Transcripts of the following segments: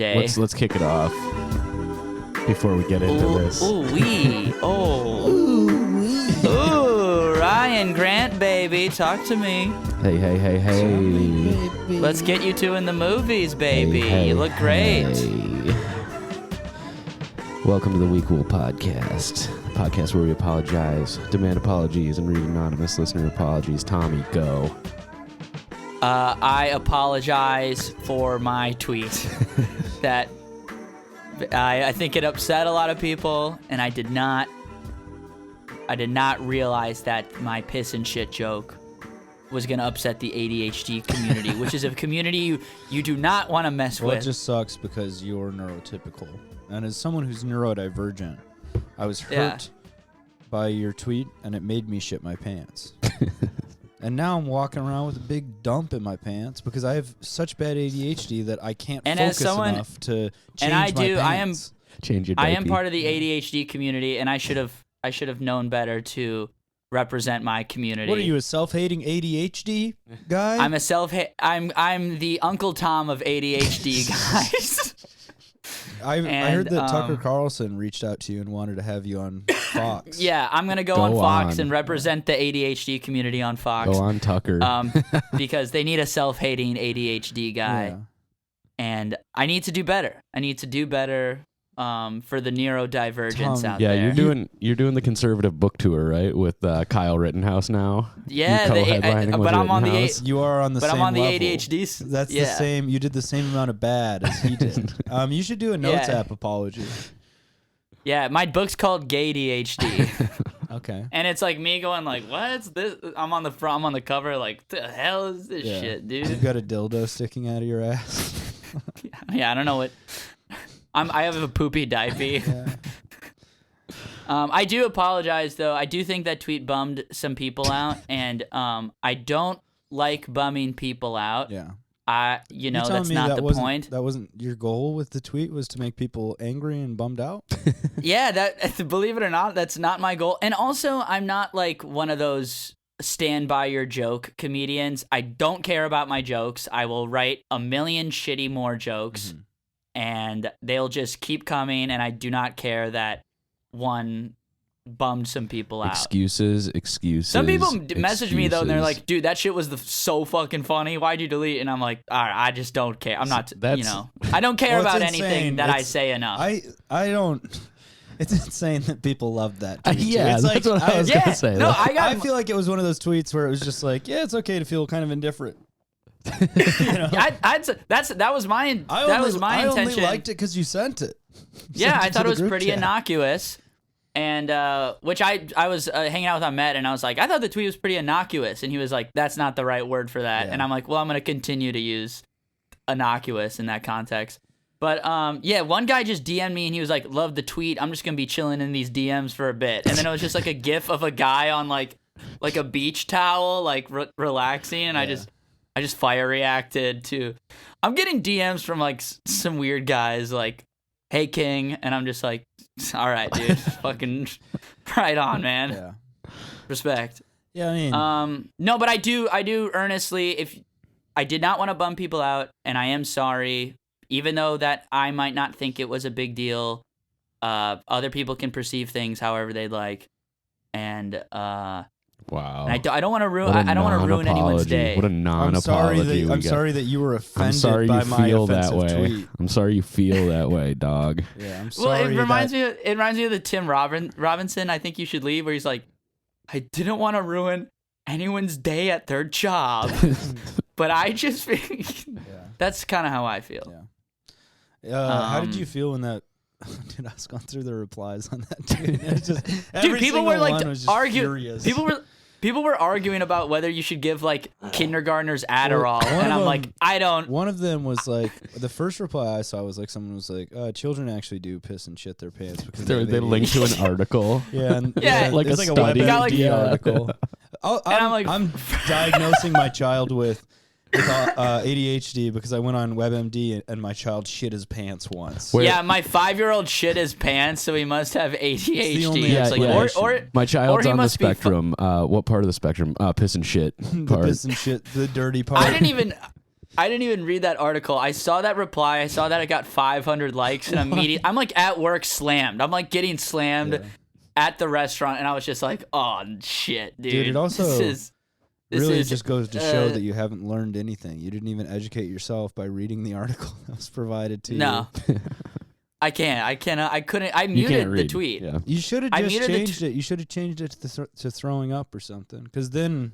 day. Let's kick it off before we get into this. Ooh, Ryan Grant, baby, talk to me. Hey. Let's get you two in the movies, baby. Hey, you look great. Hey. Welcome to the We Cool Podcast, the podcast where we apologize, demand apologies, and read anonymous listener apologies. Tommy, go. I apologize for my tweet that I think it upset a lot of people, and I did not realize that my piss and shit joke was going to upset the ADHD community, which is a community you do not want to mess with. It just sucks because you're neurotypical. And as someone who's neurodivergent, I was hurt by your tweet, and it made me shit my pants. And now I'm walking around with a big dump in my pants because I have such bad ADHD that I can't focus enough to change my pants. I am part of the ADHD community, and I should have known better to represent my community. What are you, a self-hating ADHD guy? I'm the Uncle Tom of ADHD guys. I heard that Tucker Carlson reached out to you and wanted to have you on Fox. Yeah, I'm going to go on Fox and represent the ADHD community on Fox. Go on, Tucker. Because they need a self-hating ADHD guy. Yeah. And I need to do better. For the neurodivergents out there. Yeah, you're doing the conservative book tour, right? With Kyle Rittenhouse now. Yeah, but I'm on the You are on the same level. But I'm on the level. ADHD. That's the same. You did the same amount of bad as he did. You should do a Notes app apology. Yeah, my book's called Gay ADHD. Okay. And it's like me going like, what's this? I'm on the cover like, the hell is this shit, dude? You've got a dildo sticking out of your ass. Yeah, I don't know what. I have a poopy diaper. I do apologize though. I do think that tweet bummed some people out, and I don't like bumming people out. Yeah. That's not the point. That wasn't your goal with the tweet, was to make people angry and bummed out? Yeah, believe it or not, that's not my goal. And also, I'm not like one of those stand by your joke comedians. I don't care about my jokes. I will write a million shitty more jokes. Mm-hmm. And they'll just keep coming, and I do not care that one bummed some people out. Excuses. Some people message me, though, and they're like, dude, that shit was so fucking funny. Why'd you delete? And I'm like, all right, I just don't care. I'm not, I don't care about anything that I say enough. I don't... It's insane that people love that tweet. That's what I was going to say. No, I feel like it was one of those tweets where it was just like, yeah, it's okay to feel kind of indifferent. That was my intention. I only liked it because you sent it. I thought it was pretty innocuous, and which I was hanging out with Ahmet, and I was like, I thought the tweet was pretty innocuous, and he was like, that's not the right word for that, and I'm like, well, I'm gonna continue to use innocuous in that context. But one guy just DM'd me, and he was like, love the tweet. I'm just gonna be chilling in these DMs for a bit, and then it was just like a GIF of a guy on like a beach towel, like relaxing, and I just fire reacted to. I'm getting DMs from like some weird guys like, "Hey King," and I'm just like, "All right, dude, fucking right on, man. Yeah. Respect." Yeah, I mean, no, but I do earnestly. If I did not want to bum people out, and I am sorry, even though that I might not think it was a big deal. Other people can perceive things however they'd like, and wow. And I don't want to ruin. I don't want to ruin anyone's day. What a non-apology. I'm sorry that you were offended by my offensive tweet. I'm sorry you feel that way, dog. Yeah, I'm sorry. Well, it reminds me of the Tim Robinson. I think you should leave, where he's like, I didn't want to ruin anyone's day at their job, but I just that's kind of how I feel. Yeah. How did you feel when that? Dude, I was going through the replies on that tweet. People were like arguing. People were arguing about whether you should give like kindergartners Adderall, and I'm like, I don't. One of them was like, the first reply I saw was like, someone was like, children actually do piss and shit their pants because they linked to an article. Like a study article. I'm diagnosing my child with ADHD because I went on WebMD and my child shit his pants once. Yeah, my 5-year-old shit his pants, so he must have ADHD. My child's on the spectrum. What part of the spectrum? Piss and shit part. The piss and shit, the dirty part. I didn't even. read that article. I saw that reply. I saw that it got 500 likes, and immediately I'm like at work slammed. I'm like getting slammed at the restaurant, and I was just like, oh shit, dude. It also this really is, just goes to show that you haven't learned anything. You didn't even educate yourself by reading the article that was provided to you. No. I can't. I cannot. I couldn't. I muted the tweet. Yeah. You should have just changed it. You should have changed it to throwing up or something. Because then,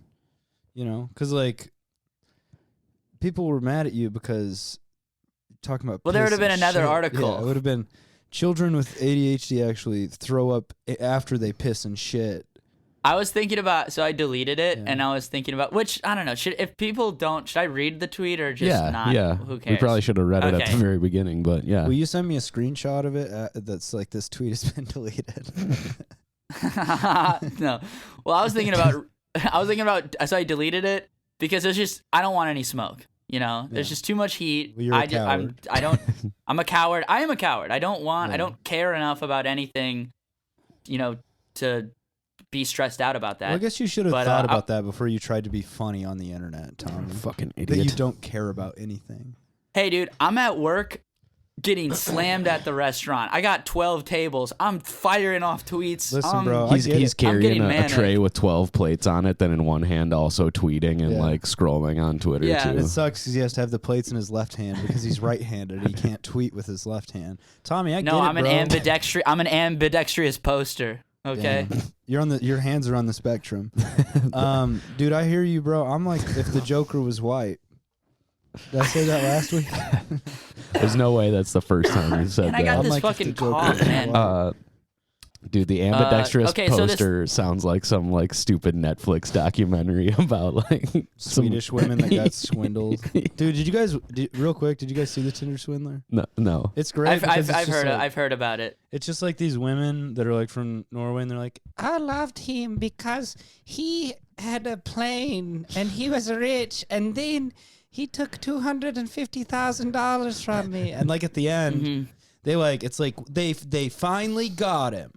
because like people were mad at you because talking about. Well, there would have been another shit. article. Yeah, it would have been children with ADHD actually throw up after they piss and shit. I was thinking about, so I deleted it, and I was thinking about, which, I don't know, should I read the tweet or just not? Yeah, who cares? We probably should have read it at the very beginning, but yeah. Will you send me a screenshot of it that's like, this tweet has been deleted? No. Well, I was thinking about, so I deleted it because it's just, I don't want any smoke. There's just too much heat. Well, you're a coward. I'm a coward. I am a coward. I don't care enough about anything, to be stressed out about that. Well, I guess you should have thought about that before you tried to be funny on the internet, Tommy. Fucking idiot. That you don't care about anything. Hey, dude, I'm at work getting slammed at the restaurant. I got 12 tables. I'm firing off tweets. Listen, bro, he's carrying a tray with 12 plates on it, then in one hand also tweeting and like scrolling on Twitter too. And it sucks because he has to have the plates in his left hand because he's right-handed. He can't tweet with his left hand. Tommy, I get it, I'm an ambidextrous poster. Okay. Your hands are on the spectrum. Dude, I hear you, bro. I'm like, if the Joker was white. Did I say that last week? There's no way that's the first time you said that. I got this fucking cough, man. Dude, the ambidextrous poster sounds like some like stupid Netflix documentary about like Swedish women that got swindled. Dude, did you guys see the Tinder swindler? No. It's great. I've heard about it. It's just like these women that are like from Norway, and they're like, I loved him because he had a plane and he was rich, and then he took $250,000 from me. And like at the end, it's like they finally got him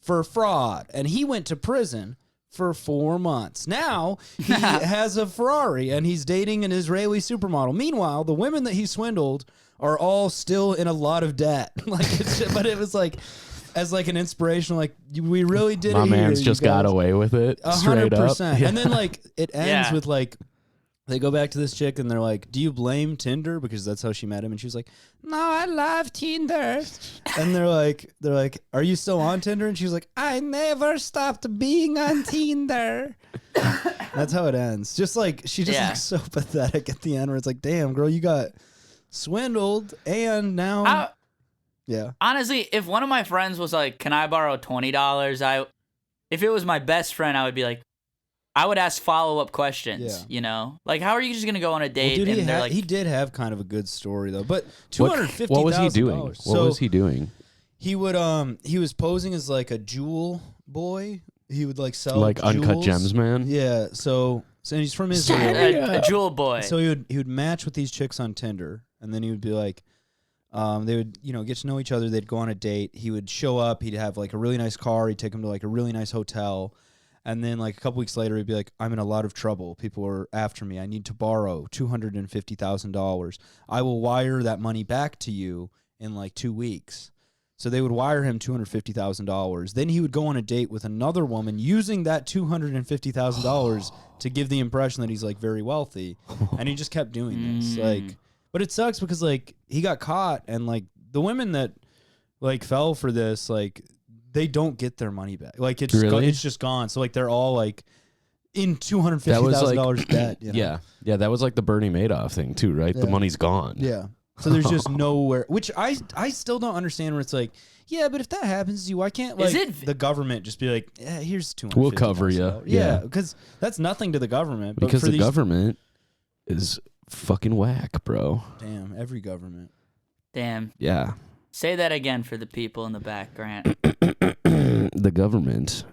for fraud, and he went to prison for 4 months. Now he has a Ferrari, and he's dating an Israeli supermodel. Meanwhile, the women that he swindled are all still in a lot of debt. But it was like, as like an inspirational, like, we really did it. My man's just got away with it. 100%. And then like it ends with like, they go back to this chick and they're like, do you blame Tinder? Because that's how she met him. And she was like, no, I love Tinder. And they're like, are you still on Tinder? And she's like, I never stopped being on Tinder. That's how it ends. Just like, she just looks so pathetic at the end where it's like, damn, girl, you got swindled and now. Honestly, if one of my friends was like, can I borrow $20? If it was my best friend, I would be like, I would ask follow-up questions, Like, how are you just going to go on a date? Well, dude, he did have kind of a good story, though. But $250,000. What was he doing? What was he doing? He would, he was posing as, like, a jewel boy. He would, like, sell like jewels. Uncut Gems man? Yeah, so he's from Israel. A jewel boy. So he would match with these chicks on Tinder, and then he would be like, they would, get to know each other. They'd go on a date. He would show up. He'd have, like, a really nice car. He'd take them to, like, a really nice hotel. And then, like, a couple weeks later, he'd be like, I'm in a lot of trouble. People are after me. I need to borrow $250,000. I will wire that money back to you in, like, 2 weeks. So they would wire him $250,000. Then he would go on a date with another woman using that $250,000 to give the impression that he's, like, very wealthy. And he just kept doing this. Like, but it sucks because, like, he got caught. And, like, the women that, like, fell for this, like, they don't get their money back. Like, it's it's just gone. So, like, they're all, like, in $250,000 debt. Yeah, that was like the Bernie Madoff thing too, right? The money's gone. Yeah. So there's just nowhere, which I still don't understand. Where it's like, yeah, but if that happens to you, why can't the government just be like, yeah, here's $250,000. We'll cover you. Yeah, because that's nothing to the government. Because the government is fucking whack, bro. Damn, every government. Damn. Yeah. Say that again for the people in the back, Grant. The government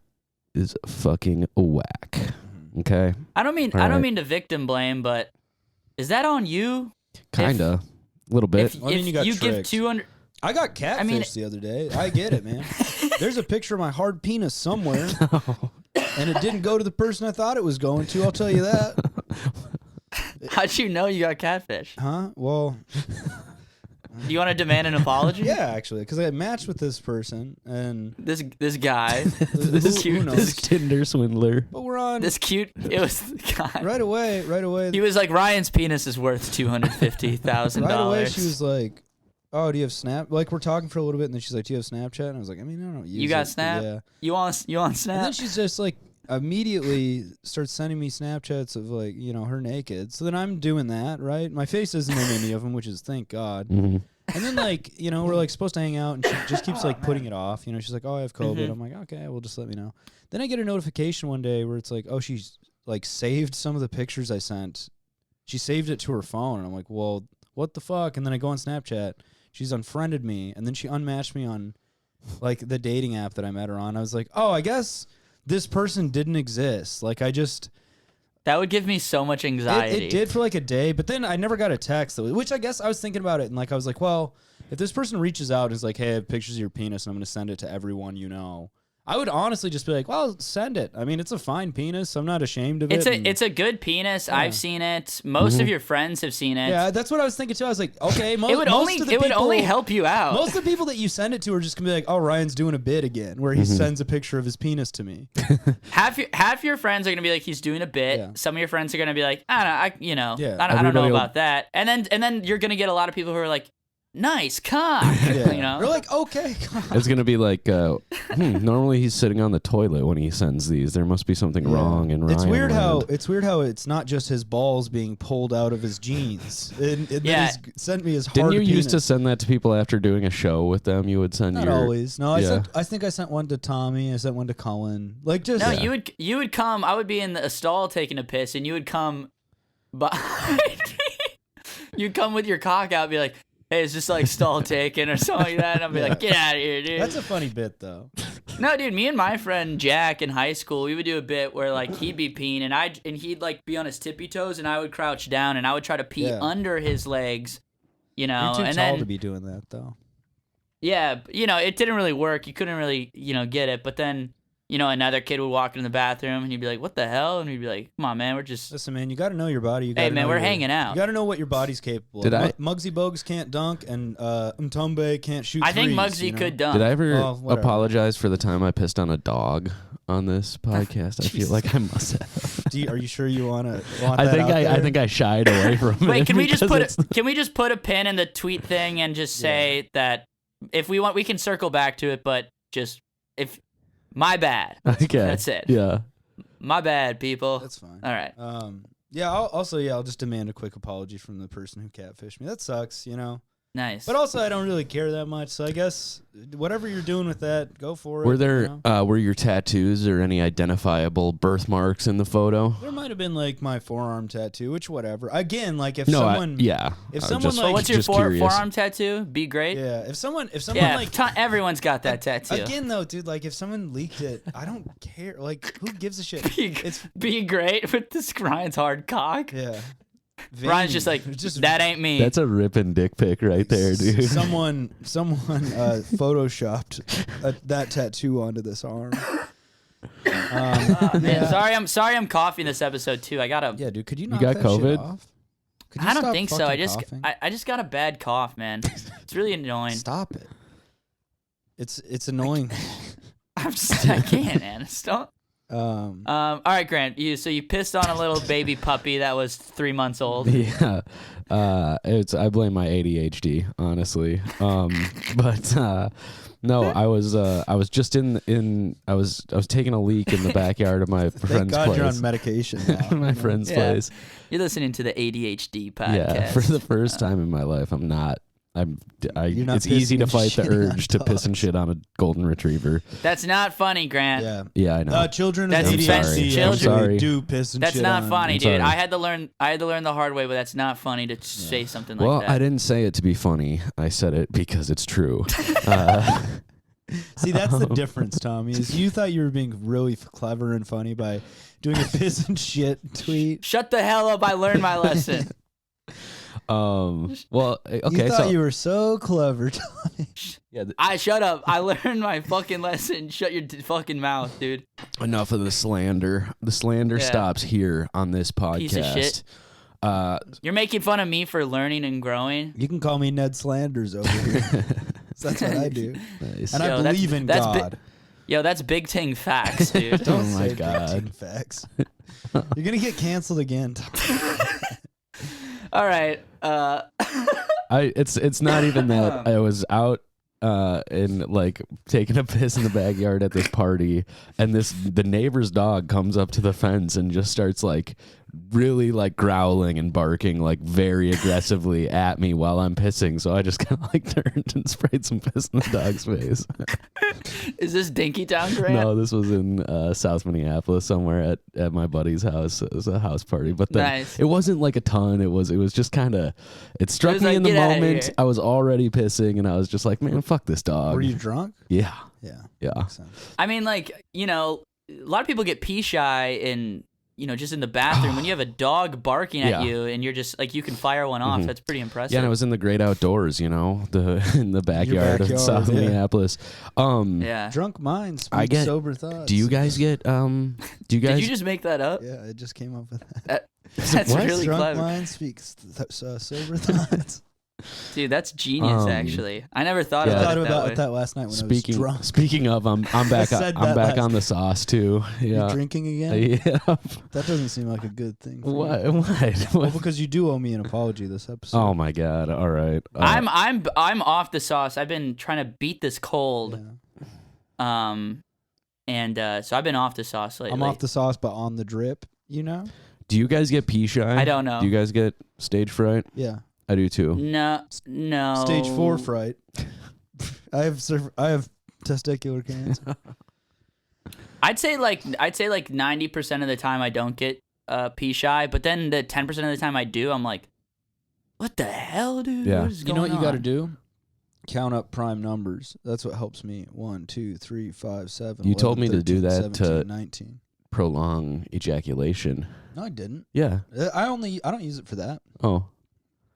is fucking whack. Okay. I don't mean to victim blame, but is that on you? Kinda, a little bit. You got give 200. I got catfished the other day. I get it, man. There's a picture of my hard penis somewhere, and it didn't go to the person I thought it was going to. I'll tell you that. How'd you know you got catfish? Huh? Well, Do you want to demand an apology? yeah, actually, because I matched with this person and This guy, this cute, this Tinder swindler. But we're on it was the guy. right away. He was like, Ryan's penis is worth $250,000. Right away, she was like, "Oh, do you have Snap?" Like we're talking for a little bit, and then she's like, "Do you have Snapchat?" And I was like, "I mean, I don't use it." You got Snap? Yeah. You on Snap? And then she's just like immediately starts sending me Snapchats of like her naked. So then I'm doing that, right? My face isn't in any of them, which is thank God. Mm-hmm. And then like we're like supposed to hang out, and she just keeps like putting it off. She's like, "Oh, I have COVID." I'm like, "Okay, well, just let me know." Then I get a notification one day where it's like, "Oh, she's like saved some of the pictures I sent. She saved it to her phone." And I'm like, "Well, what the fuck?" And then I go on Snapchat. She's unfriended me, and then she unmatched me on like the dating app that I met her on. I was like, "Oh, I guess this person didn't exist." Like that would give me so much anxiety. It did for like a day, but then I never got a text, which I guess I was thinking about it, and like I was like, well, if this person reaches out and is like, "Hey, I have pictures of your penis, and I'm going to send it to everyone you know," I would honestly just be like, "Well, send it." I mean, it's a fine penis. I'm not ashamed of it. It's a good penis. Yeah. I've seen it. Most of your friends have seen it. Yeah, that's what I was thinking too. I was like, okay, it would only help you out. Most of the people that you send it to are just gonna be like, "Oh, Ryan's doing a bit again," where he sends a picture of his penis to me. half your friends are gonna be like, "He's doing a bit." Yeah. Some of your friends are gonna be like, "I don't know about that." And then you're gonna get a lot of people who are like, "Nice cock," They're like, "Okay." It's gonna be like, normally he's sitting on the toilet when he sends these. There must be something wrong. And it's weird how it's not just his balls being pulled out of his jeans. He's sent me his hard. Didn't you penis. used to send that to people after doing a show with them? You would send not always. No, I think I sent one to Tommy. I sent one to Cullen. Like just you would come. I would be in a stall taking a piss, and you would come behind me. You'd come with your cock out, and be like, "Hey, it's just like stall taken or something like that." And I'll be like, "Get out of here, dude." That's a funny bit, though. No, dude, me and my friend Jack in high school, we would do a bit where like he'd be peeing and he'd like be on his tippy toes and I would crouch down and I would try to pee under his legs, You're too tall to be doing that, though. Yeah, it didn't really work. You couldn't really, get it. But then, another kid would walk in the bathroom and he'd be like, "What the hell?" And we'd be like, "Come on, man, we're just..." Listen, man, you got to know your body. Hey, man, we're hanging out. You got to know what your body's capable of. Muggsy Bogues can't dunk and Mtombe can't shoot I think threes, Muggsy could dunk. Did I ever apologize for the time I pissed on a dog on this podcast? I feel like I must have. Are you sure you want I think I shied away from it. Wait, can we just put a pin in the tweet thing and just say that if we want, we can circle back to it, but just if... My bad. Okay. That's it. Yeah. My bad, people. That's fine. All right. I'll just demand a quick apology from the person who catfished me. That sucks, Nice. But also, I don't really care that much, so I guess whatever you're doing with that, go for it. Were there were your tattoos or any identifiable birthmarks in the photo? There might have been like my forearm tattoo, which whatever. Again, like if someone what's your forearm tattoo? Be great. Yeah, if someone everyone's got that tattoo. Again, though, dude, like if someone leaked it, I don't care. Like who gives a shit? Be great with this Ryan's hard cock. Yeah. Ryan's just like, that ain't me. That's a ripping dick pic right there, dude. Someone photoshopped that tattoo onto this arm. Man, sorry I'm coughing this episode too. I gotta. Yeah, dude. Could you got that COVID? Shit off? I don't think so. I just got a bad cough, man. It's really annoying. Stop it. It's annoying. I can't, man. Stop. All right, Grant. You pissed on a little baby puppy that was 3 months old. Yeah. I blame my ADHD, honestly. No, I was just I was taking a leak in the backyard of my friend's place. You're on medication now. My friend's place. You're listening to the ADHD podcast. Yeah, for the first time in my life, I'm not. It's easy to fight the urge to piss and shit on a golden retriever. That's not funny, Grant. Yeah, I know. Children that's of ADHD do piss and that's shit not on. funny, dude. I had to learn the hard way, but that's not funny to say something like that. Well, I didn't say it to be funny. I said it because it's true. See, that's the difference, Tommy. Is you thought you were being really clever and funny by doing a piss and shit tweet. Shut the hell up! I learned my lesson. Well, okay. You thought you were so clever, Tommy. Yeah. Shut up. I learned my fucking lesson. Shut your fucking mouth, dude. Enough of the slander. The slander stops here on this podcast. Piece of shit. You're making fun of me for learning and growing. You can call me Ned Slanders over here. That's what I do. Nice. And I believe in God. Yo, that's Big Ting facts, dude. Don't Oh my say God. Big Ting facts. You're gonna get canceled again. All right. It's not even that. I was out and like taking a piss in the backyard at this party, and the neighbor's dog comes up to the fence and just starts like really like growling and barking like very aggressively at me while I'm pissing. So I just kind of like turned and sprayed some piss in the dog's face. Is this Dinkytown, Grant? No, this was in South Minneapolis somewhere at my buddy's house. It was a house party, but then Nice. it wasn't like a ton. It was just kind of, it struck me like, in the "Get outta moment. here." I was already pissing and I was just like, man, fuck this dog. Were you drunk? Yeah. Yeah. Yeah. Makes sense. I mean, like, you know, a lot of people get pee shy in, you know, just in the bathroom when you have a dog barking at Yeah. you and you're just like, you can fire one off. That's pretty impressive. Yeah, and I was in the great outdoors, you know, in the backyard of backyard, South yeah. Minneapolis. Yeah. Drunk minds speak I get- sober thoughts. Do you guys get do you guys Did you just make that up? Yeah, I just came up with that. That's What? really Drunk clever. minds speak sober thoughts. Dude, that's genius, actually. I never thought yeah. I thought about it that about way. that last night when I was drunk. Speaking of, I'm back. said I'm that back last- on the sauce too. You're Yeah. drinking again? Yeah. That doesn't seem like a good thing. For you. What? Well, because you do owe me an apology this episode. Oh my God! All right. I'm off the sauce. I've been trying to beat this cold. Yeah. And so I've been off the sauce lately. I'm off the sauce, but on the drip. You know? Do you guys get pee shy? I don't know. Do you guys get stage fright? Yeah. I do too. No. Stage 4 fright. I have testicular cancer. I'd say like 90% of the time I don't get pee shy, but then the 10% of the time I do, I'm like, what the hell, dude? Yeah. What is You going know what you got to on? do? Count up prime numbers. That's what helps me. 1, 2, 3, 5, 7. You told 11, me to do 13, that 17, to- 19. Prolong ejaculation. No, I didn't. Yeah. I don't use it for that. Oh.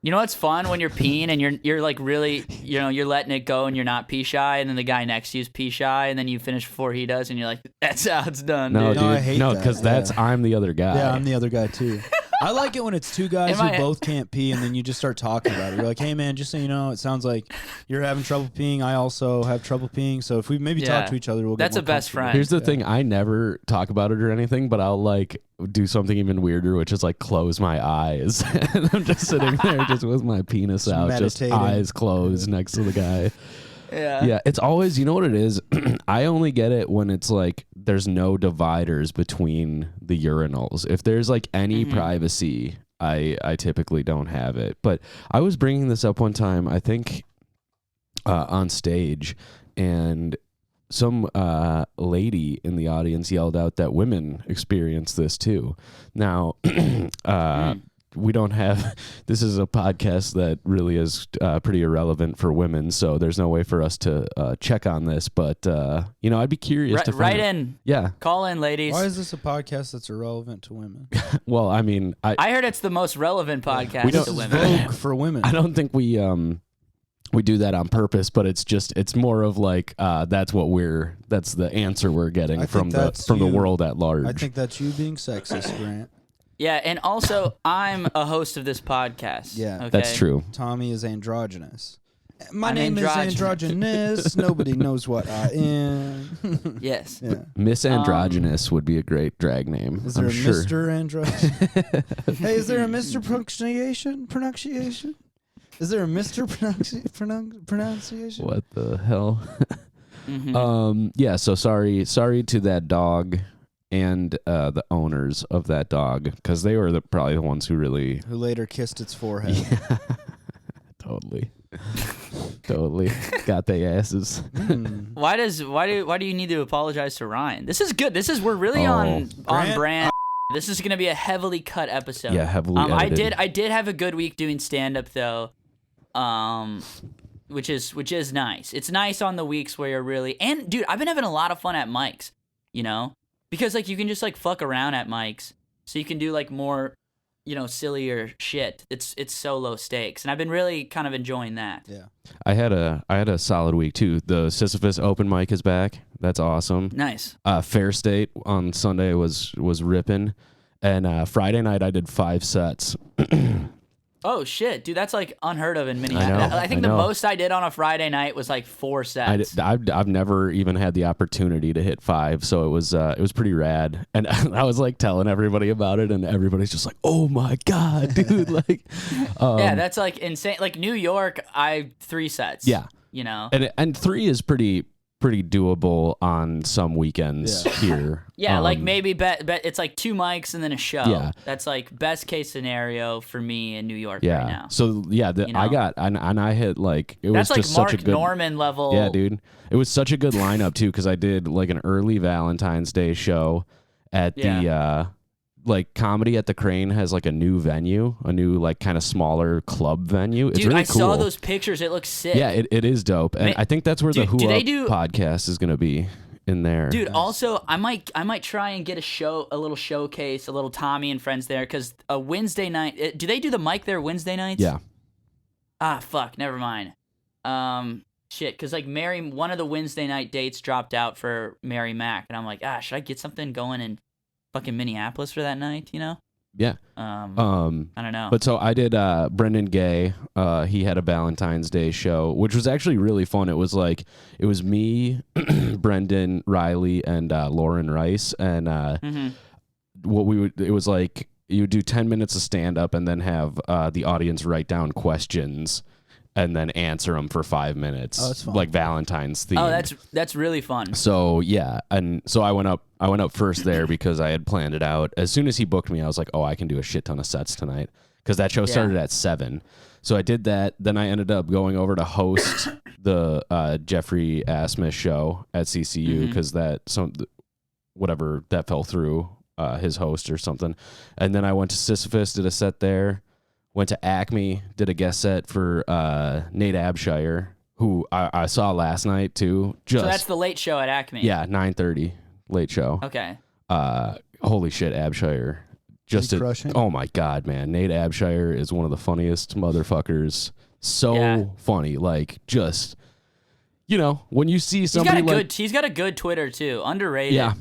You know what's fun when you're peeing and you're like really, you know, you're letting it go and you're not pee shy, and then the guy next to you's pee shy, and then you finish before he does, and you're like, that's how it's done, No, dude. dude. I hate that. because Yeah. I'm the other guy. Yeah, I'm the other guy too. I like it when it's two guys Am who I- both can't pee, and then you just start talking about it. You're like, hey, man, just so you know, it sounds like you're having trouble peeing. I also have trouble peeing. So if we maybe Yeah. talk to each other, we'll That's get a more best comfortable. friend. Here's the Yeah. thing: I never talk about it or anything, but I'll like do something even weirder, which is like close my eyes, and I'm just sitting there just with my penis out, just meditating. eyes closed next to the guy. Yeah. Yeah, it's always, you know what it is? I only get it when it's like there's no dividers between the urinals. If there's like any privacy, I typically don't have it. But I was bringing this up one time, I think on stage, and some lady in the audience yelled out that women experience this too. Now, we don't have, this is a podcast that really is pretty irrelevant for women, so there's no way for us to check on this, but you know, I'd be curious to find Write out. in. Yeah. Call in, ladies. Why is this a podcast that's irrelevant to women? Well, I mean, I heard it's the most relevant podcast We don't- to This is women. Vogue for women. I don't think we do that on purpose, but it's more of like that's the answer we're getting I from think the that's from the you. world at large. I think that's you being sexist, Grant. Yeah, and also I'm a host of this podcast. Yeah. okay? That's true. Tommy is androgynous. My I'm name androgynous. is androgynous. Nobody knows what I am. Yes. Yeah. Miss Androgynous would be a great drag name. Is there I'm a sure. Mr. Androgynous? Hey, is there a Mr. Pronunciation? Is there a Mr. Pronunciation? What the hell? Mhm. Yeah, so sorry to that dog and the owners of that dog, because they were probably the ones who really Who later kissed its forehead. totally got their asses. Mm. Why do you need to apologize to Ryan? This is good. We're really Oh. on Grant? brand. This is gonna be a heavily cut episode. Yeah, heavily edited. I did have a good week doing stand up though. Which is nice. It's nice on the weeks where you're really, and dude, I've been having a lot of fun at mics, you know? Because like you can just like fuck around at mics. So you can do like more, you know, sillier shit. It's so low stakes. And I've been really kind of enjoying that. Yeah. I had a solid week too. The Sisyphus open mic is back. That's awesome. Nice. Fair State on Sunday was ripping, And Friday night I did 5 sets. Oh shit, dude, that's like unheard of in Minneapolis. I think the most I did on a Friday night was like 4 sets. I've never even had the opportunity to hit 5, so it was pretty rad. And I was like telling everybody about it, and everybody's just like, "Oh my god, dude!" Like, yeah, that's like insane. Like New York, 3 sets. Yeah, you know, and 3 is pretty doable on some weekends here. Yeah, like maybe it's like 2 mics and then a show. Yeah. That's like best case scenario for me in New York yeah. right now. So yeah, I got and I hit like it was that's just like Mark such a good Norman level. Yeah, dude, it was such a good lineup too because I did like an early Valentine's Day show at the like Comedy at the Crane has like a new venue, a new like kind of smaller club venue. It's Dude, really I cool. saw those pictures. It looks sick. Yeah, it is dope, and I think that's where the Who Up do podcast is gonna be in there. Dude, also I might try and get a little showcase, a little Tommy and friends there, because a Wednesday night. Do they do the mic there Wednesday nights? Yeah. Ah, fuck, never mind. Shit, because like one of the Wednesday night dates dropped out for Mary Mac, and I'm like, should I get something going in fucking Minneapolis for that night? You know? Yeah. I don't know. But so I did Brendan Gay. He had a Valentine's Day show, which was actually really fun. It was me, Brendan, Riley, and Lauren Rice. And it was like you would do 10 minutes of stand up and then have the audience write down questions and then answer them for 5 minutes. Oh, that's fun. Like Valentine's theme. Oh, that's really fun. So yeah, and so I went up first there because I had planned it out. As soon as he booked me, I was like, oh, I can do a shit ton of sets tonight because that show started at 7. So I did that. Then I ended up going over to host the Jeffrey Asmus show at CCU because that fell through his host or something. And then I went to Sisyphus, did a set there. Went to Acme, did a guest set for Nate Abshire, who I saw last night too. So that's the late show at Acme. Yeah, 9:30 late show. Okay. Holy shit, Abshire! Oh my god, man, Nate Abshire is one of the funniest motherfuckers. So funny, like just when you see somebody he's got a good Twitter too, underrated. Yeah.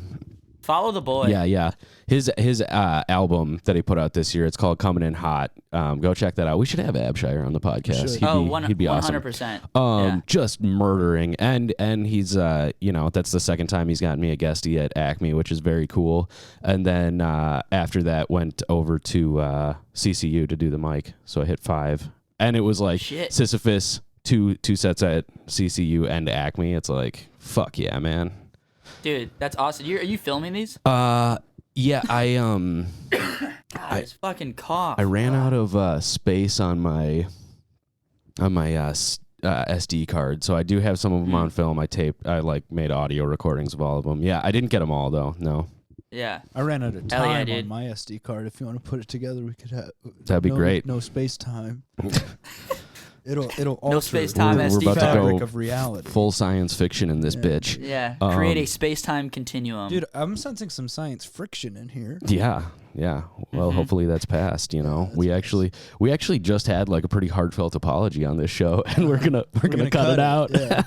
Follow the boy. Yeah. His album that he put out this year, it's called Coming In Hot. Go check that out. We should have Abshire on the podcast. He'd be awesome. 100%. Just murdering. And he's that's the second time he's gotten me a guestie at Acme, which is very cool. And then after that went over to CCU to do the mic. So I hit 5. And it was like Sisyphus, two sets at CCU and Acme. It's like, fuck yeah, man. Dude, that's awesome. Are you filming these? Yeah, God, this fucking cough. I ran out of space on my SD card, so I do have some of them on film. I made audio recordings of all of them. Yeah, I didn't get them all though. No. Yeah. I ran out of time on my SD card. If you want to put it together, we could have. That'd be great. No space time. It'll alter no space time we're about fabric to go of reality. Full science fiction in this bitch. Yeah, create a space time continuum. Dude, I'm sensing some science friction in here. Yeah. Well, hopefully that's passed. We actually just had like a pretty heartfelt apology on this show, and we're gonna cut it out. Yeah.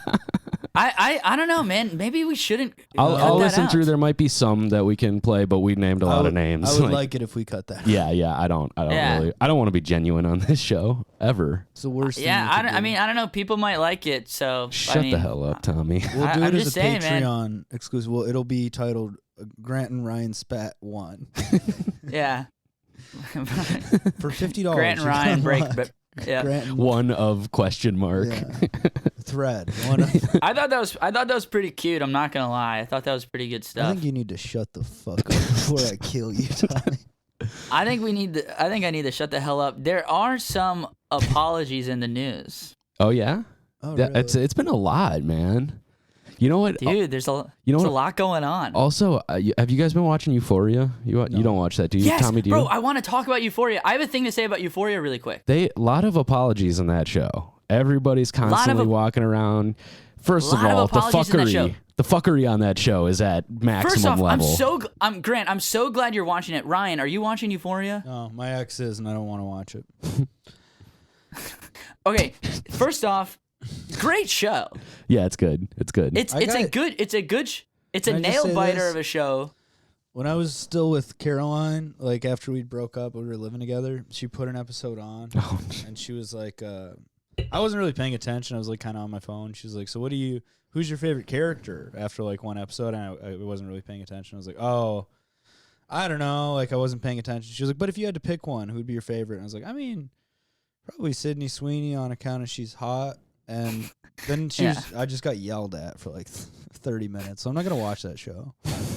I don't know, man. Maybe we shouldn't. I'll listen through. There might be some that we can play, but we named a lot of names. I would like it if we cut that. Yeah. I don't really. I don't want to be genuine on this show ever. It's the worst. I mean, I don't know. People might like it, so shut the hell up, Tommy. We'll do it as a Patreon man. exclusive. Well, it'll be titled Grant and Ryan Spat 1. Yeah. For $50. Grant and Ryan break. One of question mark. Yeah. Thread. One of. I thought that was pretty cute. I'm not gonna lie. I thought that was pretty good stuff. I think you need to shut the fuck up before I kill you, Tommy. I think I need to shut the hell up. There are some apologies in the news. Oh yeah. Oh, really? It's been a lot, man. You know what, dude? There's a lot going on. Also, have you guys been watching Euphoria? You don't watch that, do you? Yes, Tommy, do you? Bro, I want to talk about Euphoria. I have a thing to say about Euphoria really quick. A lot of apologies in that show. Everybody's constantly walking around. First of all, the fuckery on that show is at maximum level. Grant, I'm so glad you're watching it. Ryan, are you watching Euphoria? No, my ex is, and I don't want to watch it. Okay, first off, great show. Yeah, it's good. It's good. It's a nail biter of a show. when I was still with Caroline, like after we broke up, we were living together. She put an episode on, and she was like, I wasn't really paying attention. I was like kind of on my phone. She was like, "So who's your favorite character?" After like one episode, and I wasn't really paying attention. I was like, "Oh, I don't know." Like I wasn't paying attention. She was like, "But if you had to pick one, who'd be your favorite?" And I was like, "I mean, probably Sydney Sweeney on account of she's hot." And then I just got yelled at for like 30 minutes, so I'm not gonna watch that show.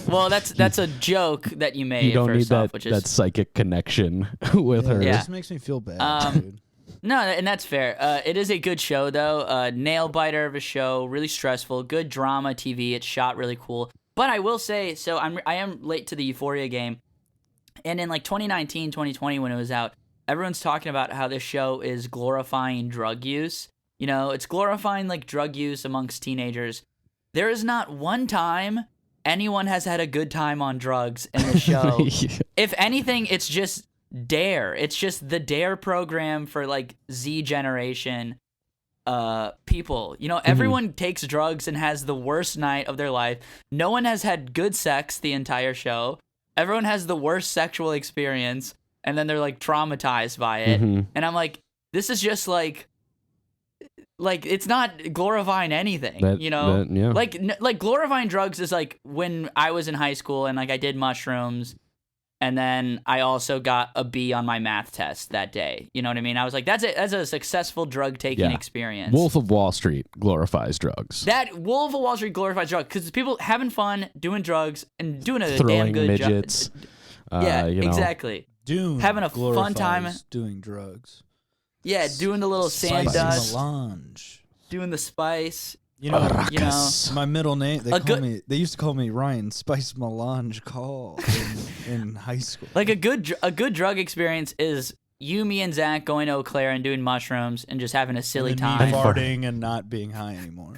Well, that's a joke that you made. You don't need off, that psychic connection with her. It just makes me feel bad, dude. No, and that's fair. It is a good show, though. Nail biter of a show, really stressful, good drama TV. It's shot really cool. But I will say, so I am late to the Euphoria game, and in like 2019, 2020 when it was out, everyone's talking about how this show is glorifying drug use. You know, it's glorifying like drug use amongst teenagers. There is not one time anyone has had a good time on drugs in the show. Yeah. If anything, it's just Dare. It's just the Dare program for like Z generation people. You know, everyone takes drugs and has the worst night of their life. No one has had good sex the entire show. Everyone has the worst sexual experience, and then they're like traumatized by it. And I'm like, this is just like it's not glorifying anything, you know? Yeah. Like glorifying drugs is like when I was in high school and like I did mushrooms, and then I also got a B on my math test that day. You know what I mean? I was like, that's a successful drug taking experience. Wolf of Wall Street glorifies drugs. That Wolf of Wall Street glorifies drugs because people having fun, doing drugs, and doing a Throwing damn good midgets. Yeah, exactly. Dune having a fun time doing drugs. Yeah, doing the little sand Spicy dust, melange, doing the spice. You know, Arrakis. my middle name. They used to call me Ryan Spice Melange Call in high school. Like a good drug experience is you, me, and Zach going to Eau Claire and doing mushrooms and just having a silly time. Me farting and not being high anymore.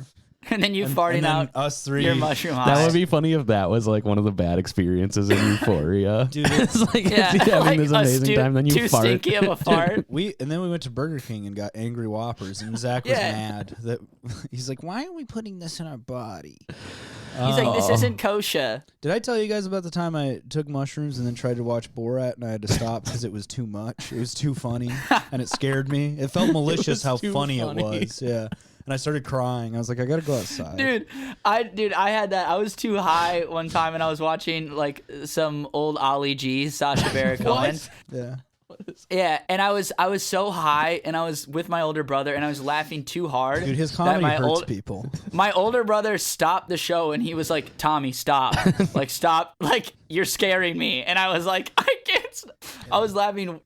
And then you farting out us three. your mushroom high. That would be funny if that was like one of the bad experiences in Euphoria. Dude, it's like it's having this amazing time, then you too fart. Stinky of a fart. And then we went to Burger King and got Angry Whoppers, and Zach was mad that he's like, "Why are we putting this in our body?" He's like, "This isn't kosher." Did I tell you guys about the time I took mushrooms and then tried to watch Borat and I had to stop because it was too much? It was too funny and it scared me. It felt malicious how funny it was. Yeah. And I started crying. I was like, I gotta go outside. Dude, I had that. I was too high one time and I was watching like some old Ollie G, Sacha Baron Cohen. Yeah. Yeah, and I was so high and I was with my older brother and I was laughing too hard. Dude, his comedy hurts people. My older brother stopped the show and he was like, "Tommy, stop. Like, stop. Like, you're scaring me." And I was like, I can't stop. I was laughing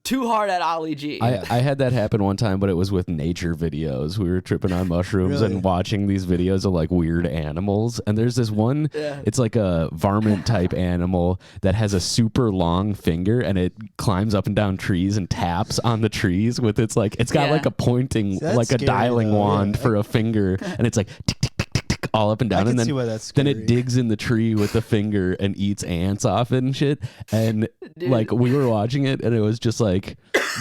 too hard at Ollie G. I had that happen one time, but it was with nature videos. We were tripping on mushrooms and watching these videos of like weird animals. And there's this one, it's like a varmint type animal that has a super long finger and it climbs up and down trees and taps on the trees with its like, it's got like a pointing, like a dialing wand for a finger. And it's like tick, tick, tick, tick, tick, all up and down. And then it digs in the tree with the finger and eats ants off it and shit. And like we were watching it and it was just like,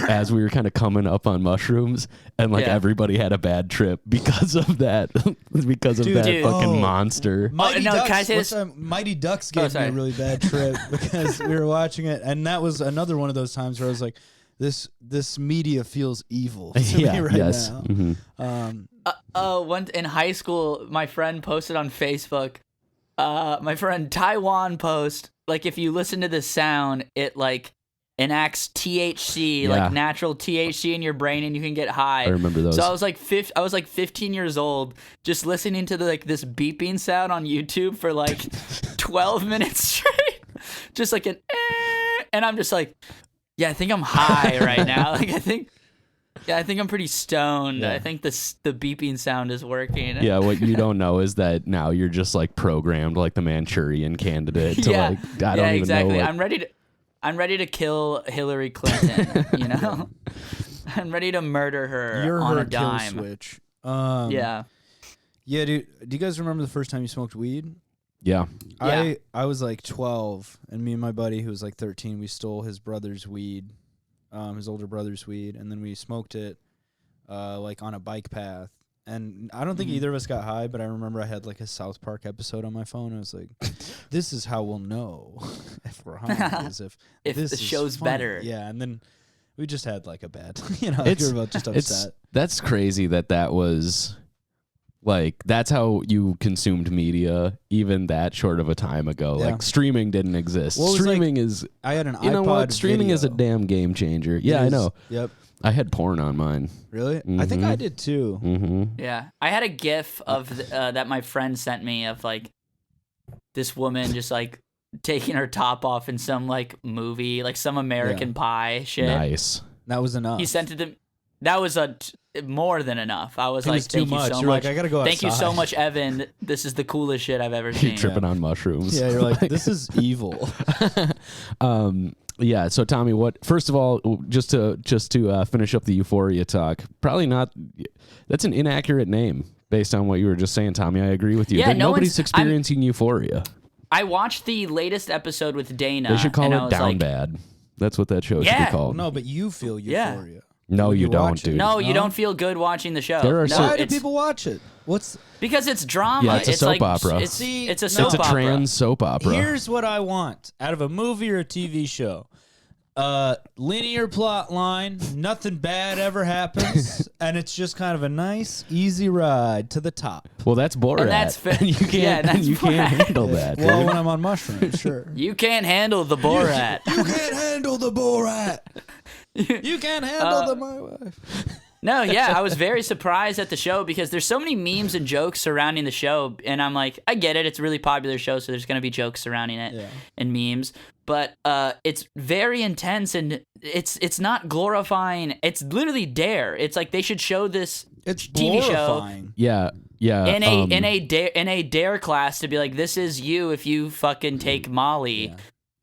as we were kind of coming up on mushrooms and like everybody had a bad trip because of that, fucking monster. Mighty no, Ducks, can I say this? Mighty Ducks gave me a really bad trip because we were watching it, and that was another one of those times where I was like, this media feels evil to me right now. Mm-hmm. One in high school, my friend posted on Facebook. My friend Taiwan post, like, if you listen to the sound, it like enacts THC, like natural THC in your brain, and you can get high. I remember those. So I was like 15 years old, just listening to this beeping sound on YouTube for like 12 minutes straight, just like and I'm just like, yeah, I think I'm high right now. Like I think I'm pretty stoned. Yeah. I think the beeping sound is working. Yeah, what you don't know is that now you're just like programmed like the Manchurian Candidate to like I don't even know. I'm ready to kill Hillary Clinton, you know? I'm ready to murder her You're on her a dime. kill switch. Yeah, dude. Do you guys remember the first time you smoked weed? Yeah. I was like 12, and me and my buddy who was like 13, we stole his brother's weed, his older brother's weed, and then we smoked it like on a bike path. And I don't think either of us got high, but I remember I had like a South Park episode on my phone. I was like, this is how we'll know if we're high, is if this the show's funny. better. Yeah, and then we just had like a bad, you know, we were about just upset. That's crazy that was like, that's how you consumed media even that short of a time ago. Yeah. Like streaming didn't exist. Well, Streaming is, I had an iPod you know what? Streaming video. is a damn game changer. Yeah, I know. Yep. I had porn on mine. Really? I think I did too. Mm-hmm. Yeah, I had a GIF of that my friend sent me of like this woman just like taking her top off in some like movie, like some American Pie shit. Nice. That was enough. He sent it to. That was more than enough. I was It like, was too thank you much. so You're much. like, I gotta go Thank you so outside. much, Evan. This is the coolest shit I've ever seen. You're tripping on mushrooms. Yeah, you're like, this is evil. Yeah. So Tommy, what? First of all, just to finish up the Euphoria talk, probably not. That's an inaccurate name based on what you were just saying, Tommy. I agree with you. Yeah, Nobody's experiencing Euphoria. I watched the latest episode with Dana. They should call and I it was Down like, Bad. That's what that show should be called. No, but you feel Yeah. euphoria. No, when you don't, watch it. dude. No, you No? don't feel good watching the show. There are no, so- Why do it's- people watch it? What's Because it's drama. Yeah, it's a soap like, opera. It's a no. soap It's a opera. trans soap opera. Here's what I want out of a movie or a TV show. Linear plot line, nothing bad ever happens, and it's just kind of a nice, easy ride to the top. Well, that's Borat. And that's fa- And you can't. Yeah, that's you can't Borat. handle that. Well, dude. when I'm on mushrooms, sure. You can't handle the Borat. You can't handle the Borat. You can't handle my wife. No, yeah, I was very surprised at the show because there's so many memes and jokes surrounding the show, and I'm like, I get it, it's a really popular show, so there's gonna be jokes surrounding it and memes, but it's very intense and it's not glorifying. It's literally Dare. It's like they should show this It's TV glorifying. Yeah. in a Dare class to be like, this is you if you fucking take Molly. Yeah.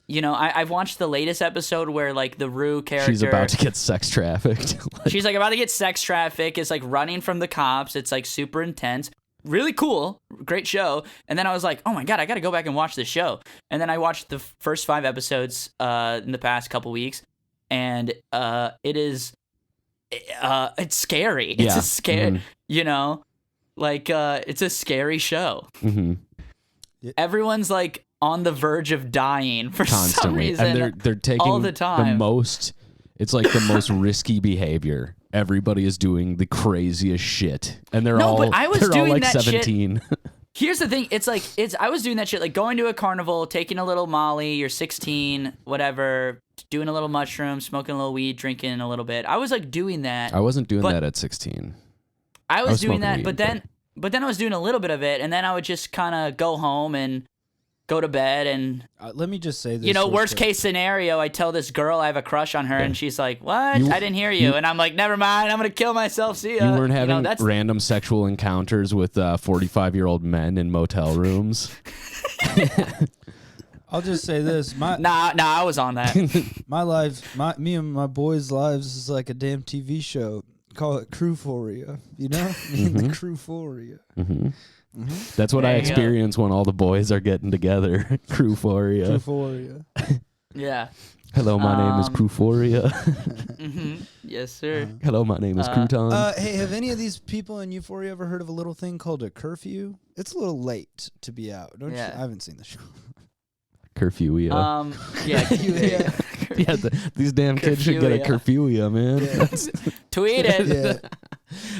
You know, I've watched the latest episode where like the Rue character, She's about to get sex trafficked. she's like about to get sex trafficked. It's like running from the cops. It's like super intense. Really cool. Great show. And then I was like, oh my God, I got to go back and watch this show. And then I watched the first 5 episodes in the past couple weeks. And it's scary. It's Yeah. a scary, you know, like it's a scary show. Mm-hmm. Everyone's like on the verge of dying for some Constantly, reason. and they're taking all the time. most. It's like the most risky behavior. Everybody is doing the craziest shit, and they're No, all but I was they're all doing like that shit- 17. Here's the thing. It's like I was doing that shit, like going to a carnival, taking a little Molly, you're 16, whatever, doing a little mushroom, smoking a little weed, drinking a little bit. I was like doing that. I wasn't doing But- that at 16. I was doing smoking that, weed, but then I was doing a little bit of it, and then I would just kind of go home and go to bed, and Let me just say this. you know, real worst quick. case scenario, I tell this girl I have a crush on her, and she's like, "What? I didn't hear you." And I'm like, "Never mind. I'm gonna kill myself. See ya." You weren't having that's random sexual encounters with 45-year-old men in motel rooms. I'll just say this. nah. I was on that. My lives, me and my boys' lives is like a damn TV show. Call it Crewphoria. You know? The Crewphoria. That's what I There you go. experience when all the boys are getting together. Crewphoria. Crewphoria. Yeah. Hello, my name is Crewphoria. Yes, sir. Hello, my name is Crouton. Hey, have any of these people in Euphoria ever heard of a little thing called a curfew? It's a little late to be out. Don't Yeah. you? I haven't seen the show. Curfewia. Yeah. Yeah, these damn kids should get a curfewia, man. Tweet it. Yeah.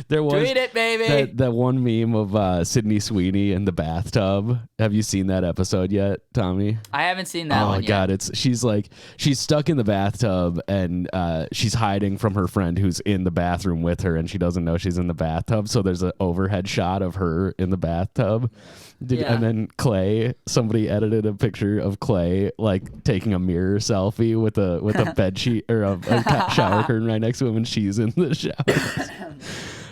There was Tweet it, baby. that one meme of Sydney Sweeney in the bathtub. Have you seen that episode yet, Tommy? I haven't seen that Oh one my God, yet. she's stuck in the bathtub and she's hiding from her friend who's in the bathroom with her, and she doesn't know she's in the bathtub. So there's an overhead shot of her in the bathtub. Yeah. And then Clay, somebody edited a picture of Clay like taking a mirror selfie with a bed sheet or a shower curtain right next to him, and she's in the shower.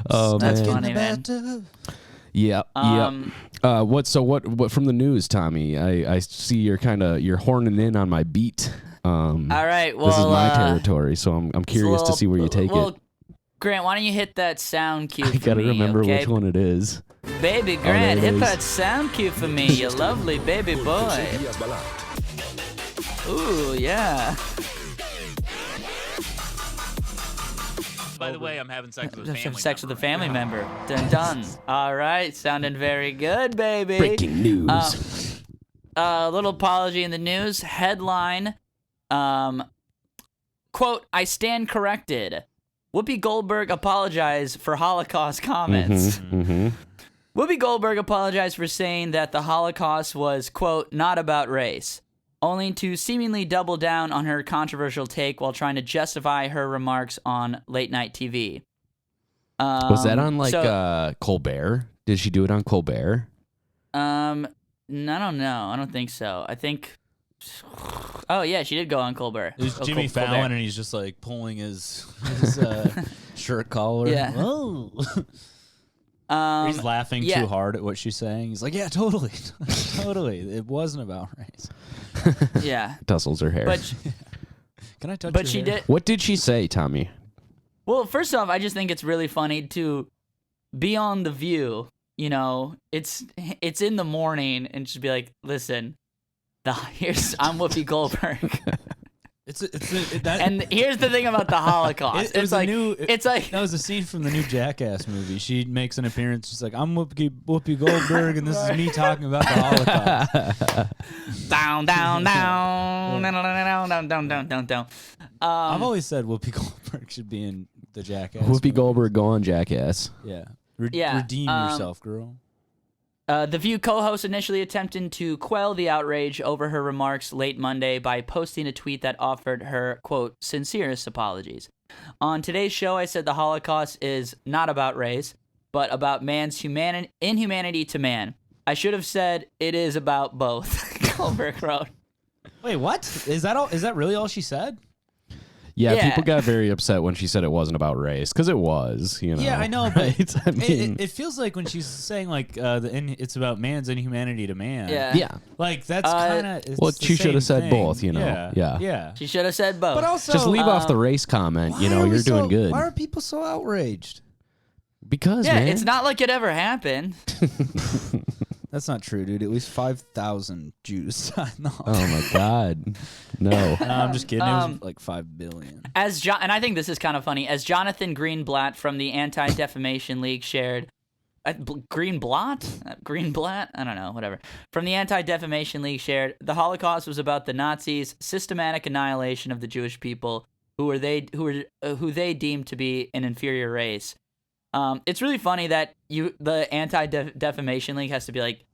Oh That's man. funny, man. Yeah. What from the news, Tommy? I see you're horning in on my beat. All right. Well, This is my territory, so I'm curious to see where you take it. Grant, why don't you hit that sound cue I for gotta me, remember okay? which one it is. Baby there Grant, it hit is. that sound cue for me, you lovely baby boy. Ooh, yeah. by the way, I'm having sex with a family member. Sex with a family member. Dun dun. All right, sounding very good, baby. Breaking news. A little apology in the news. Headline, quote, I stand corrected. Whoopi Goldberg apologized for Holocaust comments. Whoopi Goldberg apologized for saying that the Holocaust was, quote, not about race, only to seemingly double down on her controversial take while trying to justify her remarks on late-night TV. Was that on, Colbert? Did she do it on Colbert? I don't know. I don't think so. I think... Oh, yeah, she did go on Colbert. It was Jimmy Fallon, and he's just, like, pulling his shirt collar. Yeah. Whoa. He's laughing too hard at what she's saying. He's like, yeah, totally. Totally. It wasn't about race. Yeah. Tussles her hair. But Can I touch But your she hair? did... What did she say, Tommy? Well, first off, I just think it's really funny to be on The View. You know, it's in the morning and just be like, listen, I'm Whoopi Goldberg. And here's the thing about the Holocaust. It's like that was a scene from the new Jackass movie. She makes an appearance. She's like, I'm Whoopi Goldberg, and this is me talking about the Holocaust. Down, down, down, down. I've always said Whoopi Goldberg should be in the Jackass. Whoopi movie. Goldberg, go on Jackass. Yeah. Yeah, Redeem yourself, girl. The View co-host initially attempted to quell the outrage over her remarks late Monday by posting a tweet that offered her, quote, sincerest apologies. On today's show, I said the Holocaust is not about race, but about man's inhumanity to man. I should have said it is about both, Goldberg wrote. Wait, what? Is that all? Is that really all she said? Yeah, people got very upset when she said it wasn't about race, because it was, you know. Yeah, I know, right? but I mean, it feels like when she's saying, like, it's about man's inhumanity to man. Yeah. Like, that's kind of... Well, she should have said both, you know. Yeah. She should have said both. But also... Just leave off the race comment, you know, you're doing good. Why are people so outraged? Because, man. it's not like it ever happened. That's not true, dude. At least 5,000 Jews signed off. Oh, my God. No. No, I'm just kidding. It was like 5 billion. And I think this is kind of funny. As Jonathan Greenblatt from the Anti-Defamation League shared... Greenblatt? I don't know, whatever. From the Anti-Defamation League shared, the Holocaust was about the Nazis' systematic annihilation of the Jewish people, who they deemed to be an inferior race. It's really funny that the Anti-Defamation League has to be like,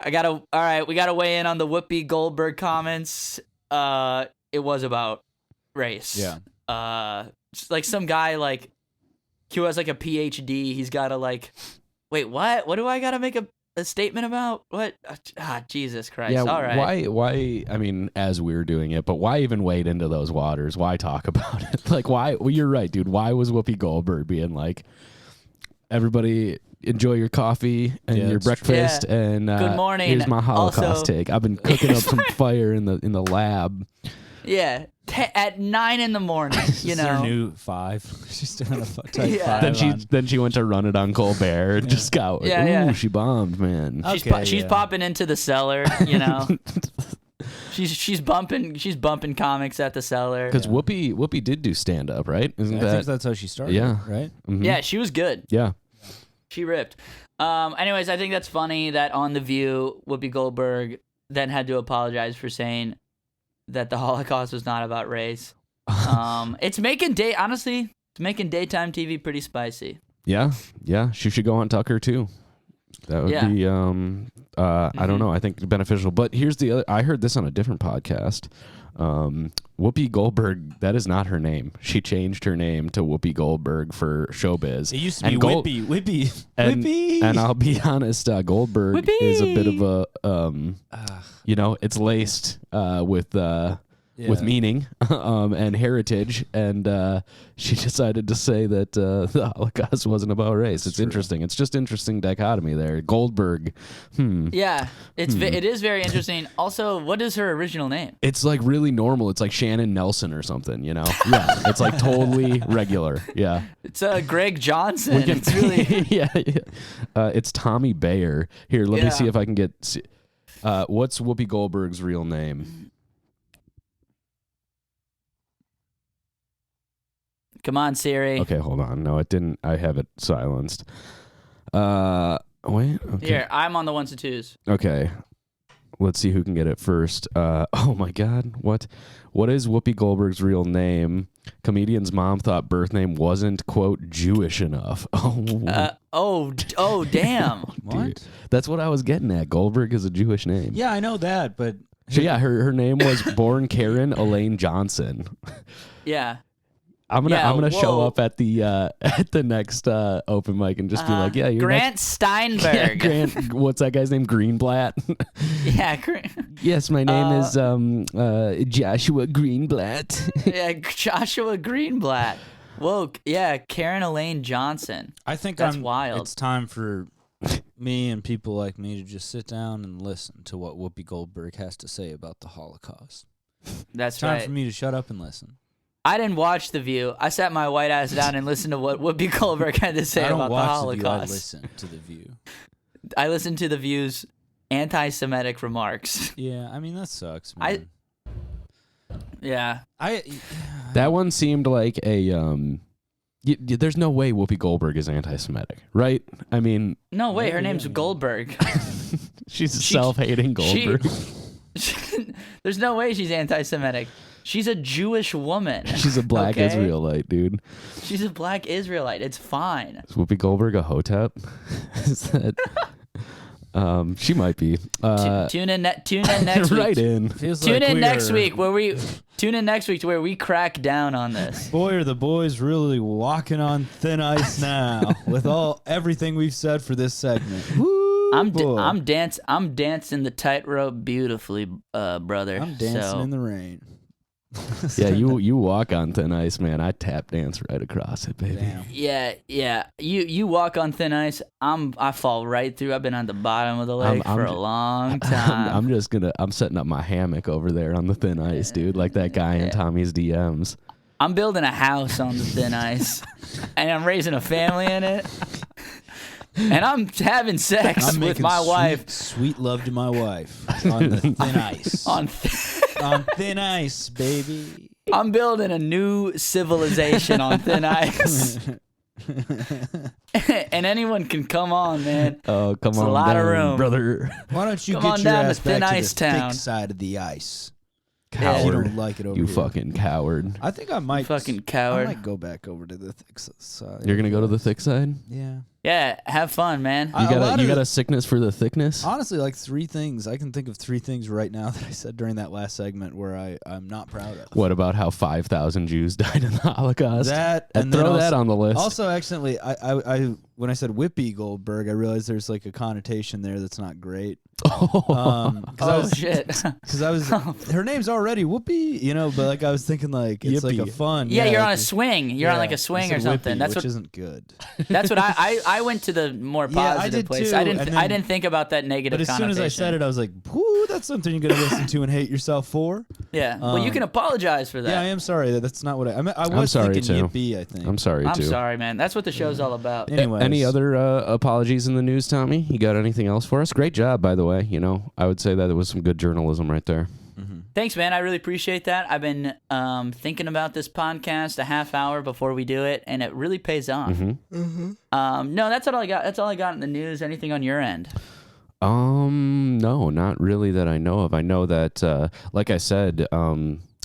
we gotta weigh in on the Whoopi Goldberg comments. It was about race. Yeah. Just like some guy like who has like a PhD, he's gotta like, wait, what? What do I gotta make a statement about? What? Jesus Christ. Yeah, all right. why, I mean, as we're doing it, but why even wade into those waters? Why talk about it? Like, why? Well, you're right, dude. Why was Whoopi Goldberg being like, everybody enjoy your coffee and your breakfast and good morning. Here's my Holocaust Also, take. I've been cooking up some fire in the lab. Yeah. At 9 in the morning, you know. Her new 5. She's doing a type Yeah. 5. Then she went to run it on Colbert and just got she bombed, man. She's popping into the cellar, you know. She's bumping comics at the cellar. Because Whoopi did do stand up, right? I think that's how she started. Yeah. Right. Mm-hmm. Yeah, she was good. Yeah. She ripped. Anyways, I think that's funny that on The View, Whoopi Goldberg then had to apologize for saying that the Holocaust was not about race. It's making daytime TV pretty spicy. Yeah. She should go on Tucker too. That would be I don't know, I think beneficial. But here's the other, I heard this on a different podcast. Whoopi Goldberg, that is not her name. She changed her name to Whoopi Goldberg for showbiz. It used to be Whippy. And I'll be honest, Goldberg is a bit of a it's laced with meaning and heritage, and she decided to say that the Holocaust wasn't about race. It's interesting. It's just interesting dichotomy there. Goldberg. Yeah, it is very interesting. Also, what is her original name? It's like really normal. It's like Shannon Nelson or something, you know? Yeah, it's like totally regular. Yeah. It's Greg Johnson. It's really it's Tommy Bayer. Here, let me see if I can get. What's Whoopi Goldberg's real name? Come on, Siri. Okay, hold on. No, it didn't. I have it silenced. Wait. Okay. Here, I'm on the ones and twos. Okay. Let's see who can get it first. Oh my God. What is Whoopi Goldberg's real name? Comedian's mom thought birth name wasn't, quote, Jewish enough. Oh, damn. What? That's what I was getting at. Goldberg is a Jewish name. Yeah, I know that, but So yeah, her name was born Karen Elaine Johnson. Yeah. I'm gonna show whoa. up at the next open mic and just be like, yeah, you're Grant Steinberg. Grant, what's that guy's name? Greenblatt. Yeah. Yes, my name is Joshua Greenblatt. Yeah, Joshua Greenblatt. Whoa, yeah, Karen Elaine Johnson. I think that's wild. It's time for me and people like me to just sit down and listen to what Whoopi Goldberg has to say about the Holocaust. That's It's time right. for me to shut up and listen. I didn't watch The View. I sat my white ass down and listened to what Whoopi Goldberg had to say I don't about the watch Holocaust. The View, I listen to The View. I listened to The View's anti-Semitic remarks. Yeah, I mean that sucks, man. Yeah. That one seemed like a there's no way Whoopi Goldberg is anti-Semitic, right? I mean, No, wait, her Yeah, name's yeah. Goldberg. she's a self-hating Goldberg. There's no way she's anti-Semitic. She's a Jewish woman. She's a black okay? Israelite, dude. She's a black Israelite. It's fine. Is Whoopi Goldberg a hotep? Is that? She might be. Tune in next week. Right in. Feels Tune like in we next are- week to where we crack down on this. Boy, are the boys really walking on thin ice now with everything we've said for this segment. Woo, boy. I'm dancing the tightrope beautifully, brother. I'm dancing so. in the rain. Yeah, you walk on thin ice, man. I tap dance right across it, baby. Damn. Yeah. You walk on thin ice. I fall right through. I've been on the bottom of the lake for a long time. I'm setting up my hammock over there on the thin ice, dude, like that guy in Tommy's DMs. I'm building a house on the thin ice, and I'm raising a family in it. And I'm having sex I'm with making my wife sweet love to my wife on the thin ice. on. On thin ice, baby. I'm building a new civilization on thin ice. And anyone can come on, man. Oh, come It's on a lot down, of room. brother. Why don't you Come get on your down to ass Thin back to Ice the Town. thick side of the ice? You Coward. don't like it over You here. fucking coward. I think I might. Fucking I coward. might go back over to the thick side. You're gonna go to the thick side? Yeah. Yeah, have fun, man. I- You a lot got of a sickness for the thickness? Honestly, like 3 things. I can think of 3 things right now that I said during that last segment where I'm not proud of. What about how 5,000 Jews died in the Holocaust? That And and then throw that also- on the list. Also, accidentally, I when I said Whoopi Goldberg, I realized there's like a connotation there that's not great. Shit. Because I was, her name's already Whoopi, but like I was thinking like it's like a Yippee. fun. Yeah, you're like on a swing. You're on like a swing or something. That's That's what. isn't good. That's what I went to the more Yeah, I positive did place. too, I and then- didn't think about that negative But as soon as I said it, I was like, "Whoo, that's something you're gonna listen to and hate yourself for." Yeah. Well, you can apologize for that. Yeah, I am sorry. That's not what I meant. I was sorry, thinking too. yippee, I think. I'm sorry, I'm too. sorry, man. That's what the show's all about. Anyways. Any other apologies in the news, Tommy? You got anything else for us? Great job, by the way. I would say that it was some good journalism right there. Thanks, man. I really appreciate that. I've been thinking about this podcast a half hour before we do it, and it really pays off. No, that's all I got. That's all I got in the news. Anything on your end? No, not really that I know of. I know that, like I said,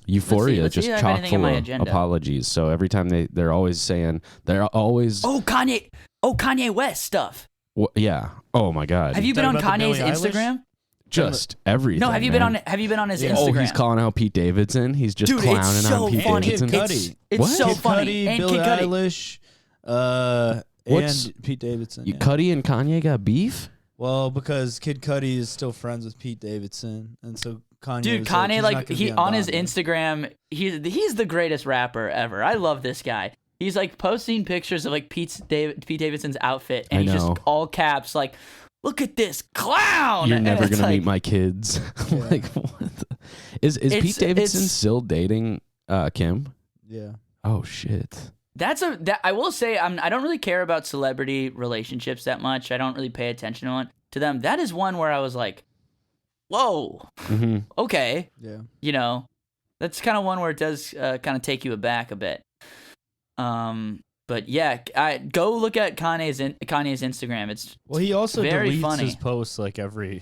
Euphoria let's see just if I have chock anything on full my of agenda. apologies. So every time they're always saying Oh, Kanye West stuff. yeah. Oh my God. Have you been on talking about the Kanye's Billie Eilish? Instagram? just everything? No, have you man. been on his Yeah. Instagram? Oh, he's calling out Pete Davidson. He's just Dude, clowning it's so on Pete funny. Davidson. Kid Cudi. It's What? so Kid funny. Cudi, And Billie Kid Cudi. Eilish, What's- and Pete Davidson. You yeah. Cudi and Kanye got beef? Well, because Kid Cudi is still friends with Pete Davidson, and so Kanye. Dude, was Kanye, he's like not gonna he be on his Bond. Instagram, he's the greatest rapper ever. I love this guy. He's like posting pictures of like Pete Davidson's outfit, and I he's know. just all caps like, "Look at this clown!" You're And never it's gonna like, meet my kids. Like, what? Is Pete Davidson still dating Kim? Yeah. Oh shit. That I will say I don't really care about celebrity relationships that much. I don't really pay attention to them. That is one where I was like, "Whoa, Mm-hmm. okay." Yeah. That's kind of one where it does kind of take you aback a bit. But yeah, go look at Kanye's Instagram. It's he also very deletes funny. his posts like every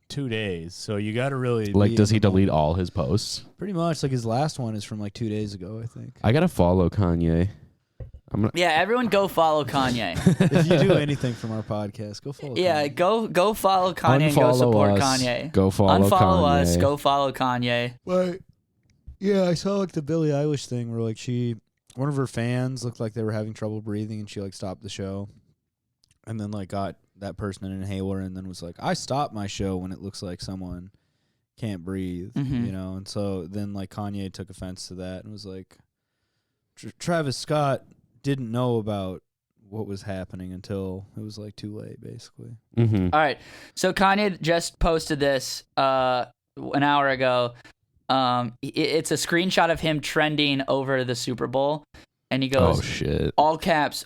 2 days. So you got to really does he delete all his posts? Pretty much. Like his last one is from like 2 days ago, I think. I gotta follow Kanye. Yeah, everyone go follow Kanye. If you do anything from our podcast, go follow. Yeah, Kanye. go follow Kanye and go support Kanye. Go follow Unfollow Kanye. us. Go follow Kanye. Like, yeah, I saw like the Billie Eilish thing where like one of her fans looked like they were having trouble breathing and she like stopped the show, and then like got that person an inhaler and then was like, I stopped my show when it looks like someone can't breathe, you know. And so then like Kanye took offense to that and was like, Travis Scott didn't know about what was happening until it was like too late, basically. Mm-hmm. All right, so Kanye just posted this an hour ago. It's a screenshot of him trending over the Super Bowl, and he goes, "Oh shit!" All caps.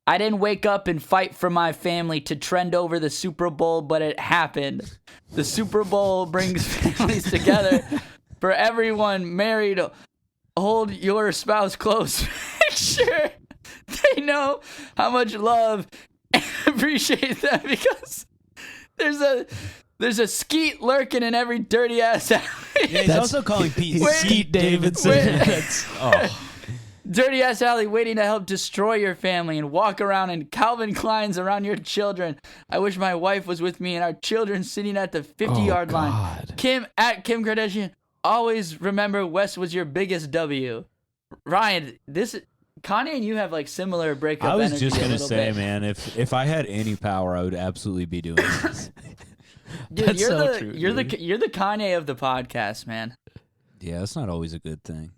I didn't wake up and fight for my family to trend over the Super Bowl, but it happened. The Super Bowl brings families together. For everyone married, hold your spouse close. Make sure they know how much love and appreciate them, because there's a skeet lurking in every dirty ass alley. Yeah, he's also calling Pete Skeet Davidson. Dirty ass alley waiting to help destroy your family and walk around in Calvin Kleins around your children. I wish my wife was with me and our children sitting at the 50-yard line. Kim Kardashian, always remember West was your biggest W. Ryan, Kanye and you have like similar breakup energy. I was just gonna say, bit. man, if I had any power, I would absolutely be doing this. Dude, you're the Kanye of the podcast, man. Yeah, that's not always a good thing.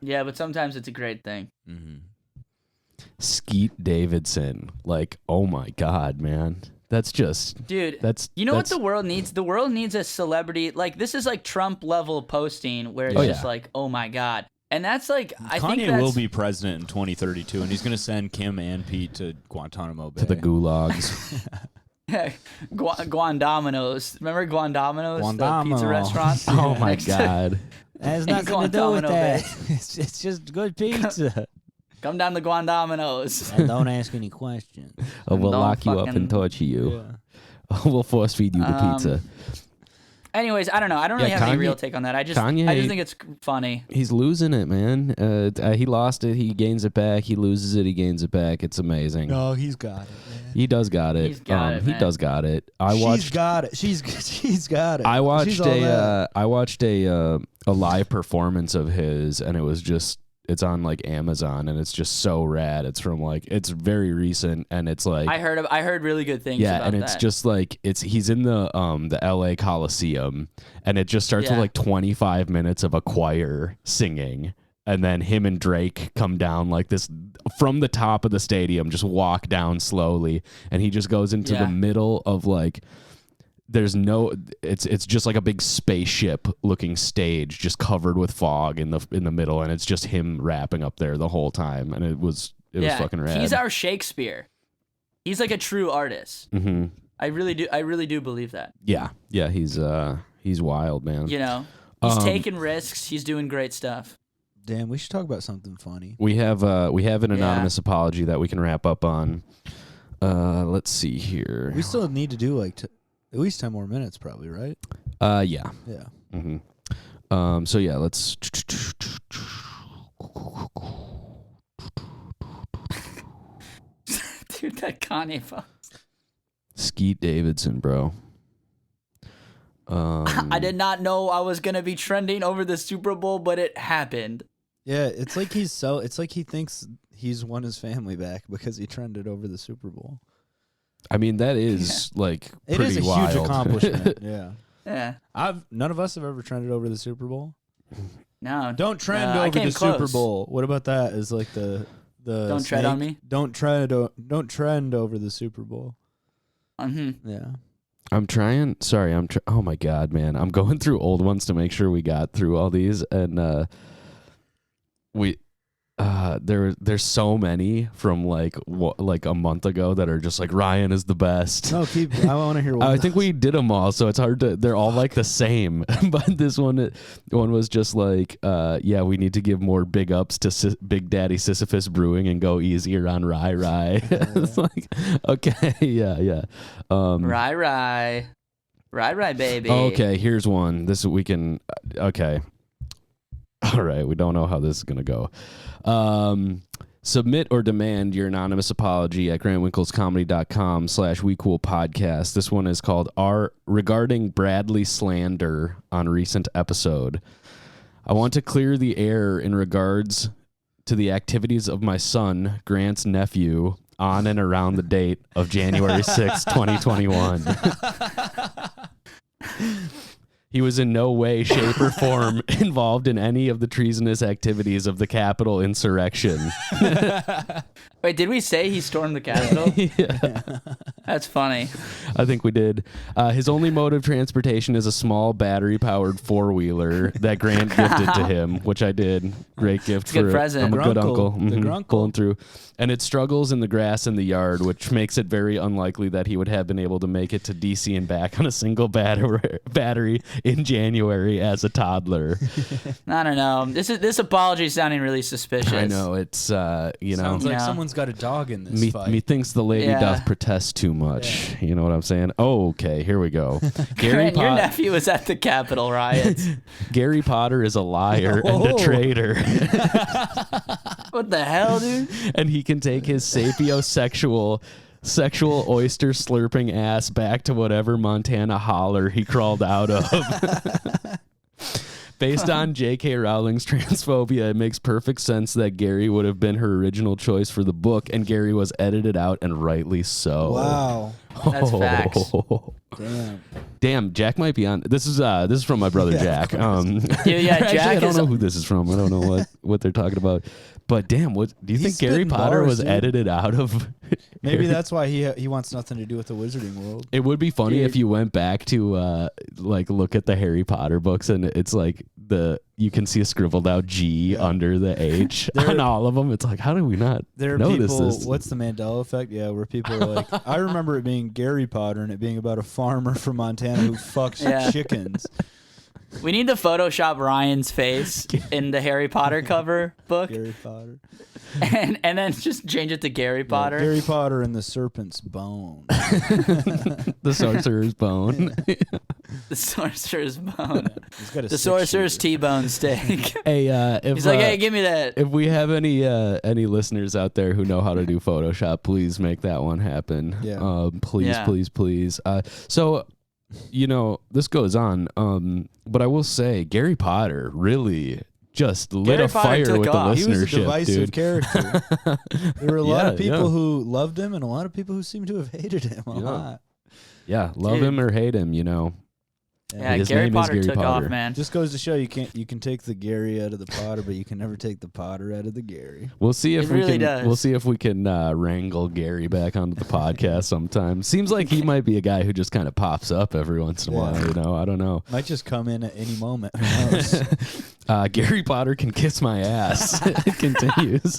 Yeah, but sometimes it's a great thing. Mm-hmm. Skeet Davidson, like, oh my god, man, that's just, dude. That's what the world needs. The world needs a celebrity. Like, this is like Trump level posting where it's just like, oh my god. And that's like, I think Kanye will be president in 2032, and he's going to send Kim and Pete to Guantanamo Bay. To the gulags. Guandomino's. Remember Guandomino's, the pizza restaurant? Oh my god. It has nothing to do with that. It's just good pizza. Come down to Guandomino's. And don't ask any questions. We'll lock you up and torture you. Yeah. We'll force feed you the pizza. Anyways, I don't know. I don't really have any real take on that. I just think it's funny. He's losing it, man. He lost it. He gains it back. He loses it. He gains it back. It's amazing. No, he's got it, man. He does got it. He's got it, man. He does got it. She's got it. She's got it. I watched a live performance of his, and it was just, it's on like Amazon, and it's just so rad. It's from like, it's very recent, and it's like, I heard really good things. Yeah, about and it's that. just like, he's in the LA Coliseum, and it just starts with like 25 minutes of a choir singing, and then him and Drake come down like this from the top of the stadium, just walk down slowly, and he just goes into the middle of like, there's no, it's just like a big spaceship looking stage just covered with fog in the middle, and it's just him rapping up there the whole time, and it was fucking rad. He's our Shakespeare. He's like a true artist. Mm-hmm. I really do believe that. Yeah, he's wild, man. You know, he's taking risks. He's doing great stuff. Damn, we should talk about something funny. We have an anonymous apology that we can wrap up on. Let's see here. We still need to do like at least 10 more minutes, probably, right? Yeah. Yeah. Mm-hmm. So yeah, let's. Dude, that Kanye phone. Skeet Davidson, bro. I did not know I was gonna be trending over the Super Bowl, but it happened. Yeah, it's like it's like he thinks he's won his family back because he trended over the Super Bowl. I mean, that is like it pretty is a wild. huge accomplishment. Yeah. Yeah. None of us have ever trended over the Super Bowl. No. Don't trend over the Super Bowl. What about that? Is like the don't tread on me. Don't trend over the Super Bowl. Mm-hmm. Yeah. I'm trying. Sorry, oh my god, man! I'm going through old ones to make sure we got through all these, and There's so many from like a month ago that are just like Ryan is the best. No, I want to hear one. I think we did them all, so it's hard to. They're all like the same, but this one was just like, yeah, we need to give more big ups to Big Daddy Sisyphus Brewing and go easier on Rye. It's like, okay, yeah. Rye, baby. Okay, here's one. This we can. Okay. All right, we don't know how this is gonna go. Submit or demand your anonymous apology at grantwinklescomedy.com/wecoolpodcast. This one is called regarding Bradley slander on recent episode. I want to clear the air in regards to the activities of my son, Grant's nephew, on and around the date of January 6, 2021. He was in no way, shape, or form involved in any of the treasonous activities of the Capitol insurrection. Wait, did we say he stormed the Capitol? Yeah. That's funny. I think we did. His only mode of transportation is a small battery-powered four-wheeler that Grant gifted to him, which I did. Great gift for a good present. I'm a good uncle. The grunkle. Pulling through. And it struggles in the grass in the yard, which makes it very unlikely that he would have been able to make it to DC and back on a single battery in January as a toddler. I don't know. This apology is sounding really suspicious. I know. It's, Sounds like someone's got a dog in this fight. Methinks the lady doth protest too much. Yeah. You know what I'm saying? Oh, okay. Here we go. Your nephew was at the Capitol riots. Gary Potter is a liar and a traitor. What the hell, dude? And he can take his sapiosexual oyster slurping ass back to whatever Montana holler he crawled out of. Based on J.K. Rowling's transphobia, it makes perfect sense that Gary would have been her original choice for the book, and Gary was edited out, and rightly so. Wow. That's facts. Damn, Jack might be on. This is from my brother Jack. Jack. Actually, I don't know who this is from. I don't know what they're talking about. But damn, what do you think Gary Potter was edited out of? Maybe that's why he wants nothing to do with the wizarding world. It would be funny if you went back to look at the Harry Potter books, and it's like you can see a scribbled out G under the H on all of them. It's like, how do we not notice this? What's the Mandela effect? Yeah, where people are like, I remember it being Gary Potter and it being about a farmer from Montana who fucks chickens. We need to Photoshop Ryan's face in the Harry Potter cover book. Gary Potter. And then just change it to Gary Potter. Gary Potter and the serpent's bone. The sorcerer's bone. The sorcerer's bone. The sorcerer's T-bone steak. Hey, he's like, hey, give me that. If we have any listeners out there who know how to do Photoshop, please make that one happen. Yeah. Please. So, this goes on. But I will say, Gary Potter really just lit a fire with the listenership. He was a divisive character. There were a lot of people who loved him and a lot of people who seemed to have hated him a lot. Yeah, love him or hate him, Yeah, His Gary name Potter is Gary took Potter. off, man. Just goes to show you can take the Gary out of the Potter, but you can never take the Potter out of the Gary. We'll see if does. We'll see if we can wrangle Gary back onto the podcast sometime. Seems like he might be a guy who just kind of pops up every once in a while. I don't know. Might just come in at any moment. Who knows? Gary Potter can kiss my ass. It continues.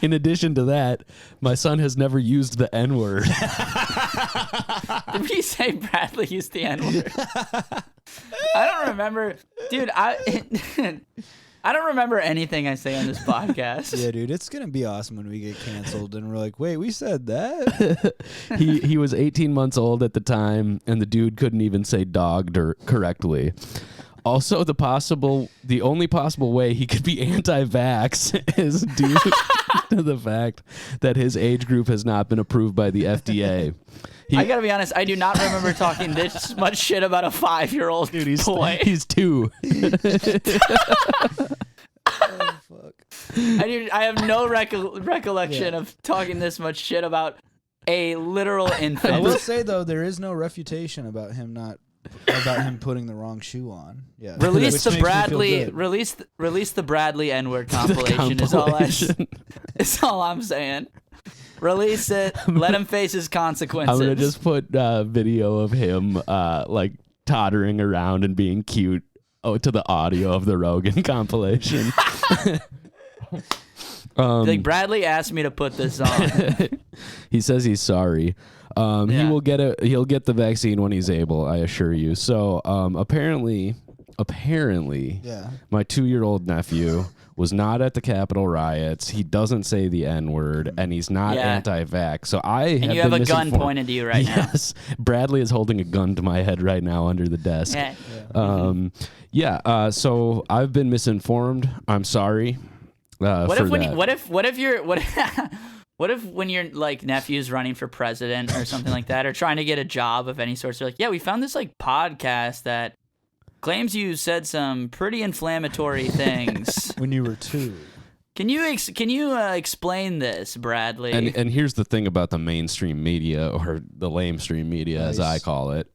In addition to that, my son has never used the N-word. Did we say Bradley used the N-word? I don't remember. Dude, I don't remember anything I say on this podcast. Yeah, dude, it's going to be awesome when we get canceled and we're like, wait, we said that? He was 18 months old at the time, and the dude couldn't even say dog correctly. Also, the only possible way he could be anti-vax is due to the fact that his age group has not been approved by the FDA. I gotta be honest, I do not remember talking this much shit about a 5-year-old boy. He's 2. Oh, fuck. I have no recollection of talking this much shit about a literal infant. I will say, though, there is no refutation about him putting the wrong shoe on. Yeah. Release the Bradley N-word compilation. Is all I'm saying. Release it. Let him face his consequences. I'm gonna just put video of him tottering around and being cute to the audio of the Rogan compilation. Like Bradley asked me to put this on. He says he's sorry. He will get it. He'll get the vaccine when he's able. I assure you. So apparently, my 2-year-old nephew was not at the Capitol riots. He doesn't say the N-word, and he's not anti-vax. So and you have a gun pointed to you right now. Yes, Bradley is holding a gun to my head right now under the desk. So I've been misinformed. I'm sorry. What if when your like nephew's running for president or something like that, or trying to get a job of any sort, they're like, yeah, we found this like podcast that claims you said some pretty inflammatory things when you were 2. Can you explain this, Bradley? And here's the thing about the mainstream media, or the lamestream media, as I call it.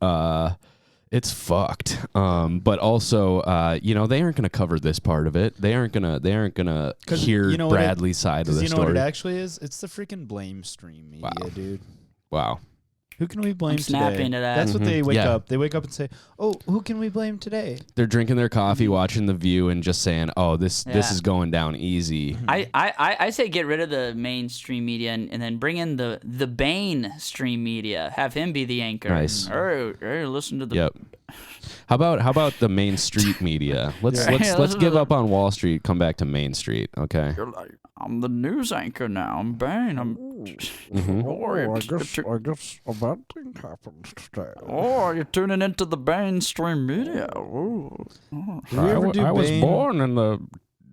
It's fucked. But also, they aren't gonna cover this part of it. They aren't gonna hear Bradley's side of the story. You know what it actually is? It's the freaking blame stream media, dude. Wow. Who can we blame snapping today? to that. That's what they wake up. They wake up and say, "Oh, who can we blame today?" They're drinking their coffee, watching The View, and just saying, "Oh, this is going down easy." I say get rid of the mainstream media and then bring in the Bane stream media. Have him be the anchor. Nice. Hey, listen to the. Yep. How about the Main Street media? Let's give up on Wall Street. Come back to Main Street, okay? You're like, I'm the news anchor now. I'm Bane. I guess a bad thing happened today. Oh, you're tuning into the mainstream media. Ooh. I was born in the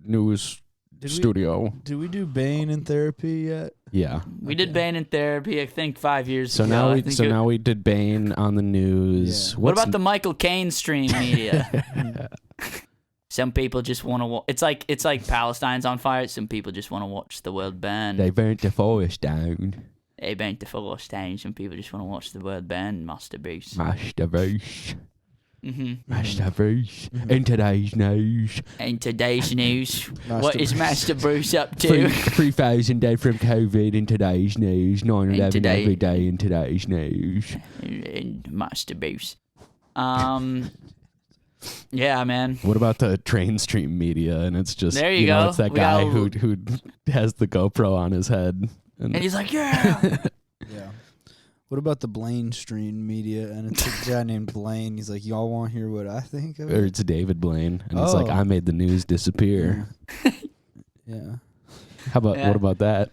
news studio. Did we do Bane in therapy yet? Yeah, we did Bane in therapy. I think 5 years ago. Now we did Bane on the news. Yeah. What about the Michael Caine stream media? Some people just want to. It's like Palestine's on fire. Some people just want to watch the world burn. They burnt the forest down. They burnt the forest down. Some people just want to watch the world burn. Master Bruce. Master Bruce. Master Bruce. In today's news. What is Master Bruce up to? 3,000 dead from COVID in today's news. 9/11 every day in today's news. Master Bruce. Yeah, man. What about the train stream media? And it's just there you go. It's that guy who has the GoPro on his head, and he's like, yeah. Yeah. What about the Blaine stream media? And it's a guy named Blaine. He's like, y'all want to hear what I think of it? Or it's David Blaine, and it's like, I made the news disappear. Yeah. What about that?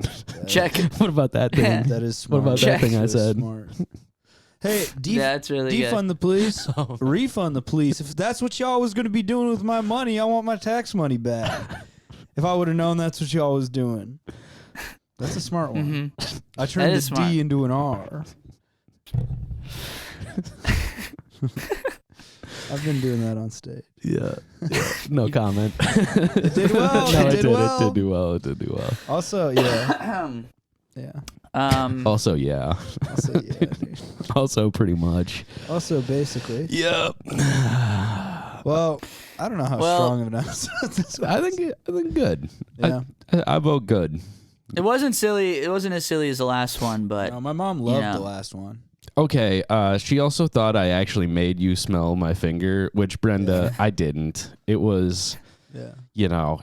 Check. What about that thing? That is smart. What about that thing I said? Smart. Hey, that's really defund the police, refund the police. If that's what y'all was going to be doing with my money, I want my tax money back. If I would have known that's what y'all was doing. That's a smart one. Mm-hmm. I turned the D into an R. I've been doing that on stage. Yeah. No comment. It did well. No, it did do well. It did do well. Also, yeah. Yeah. Also, yeah. Also, yeah, dude. Also, pretty much. Also, basically. Yep. Well, I don't know how strong of an episode this was. I think good. Yeah. I vote good. It wasn't silly. It wasn't as silly as the last one, but no, my mom loved the last one. Okay. She also thought I actually made you smell my finger, which Brenda, I didn't. It was. Yeah.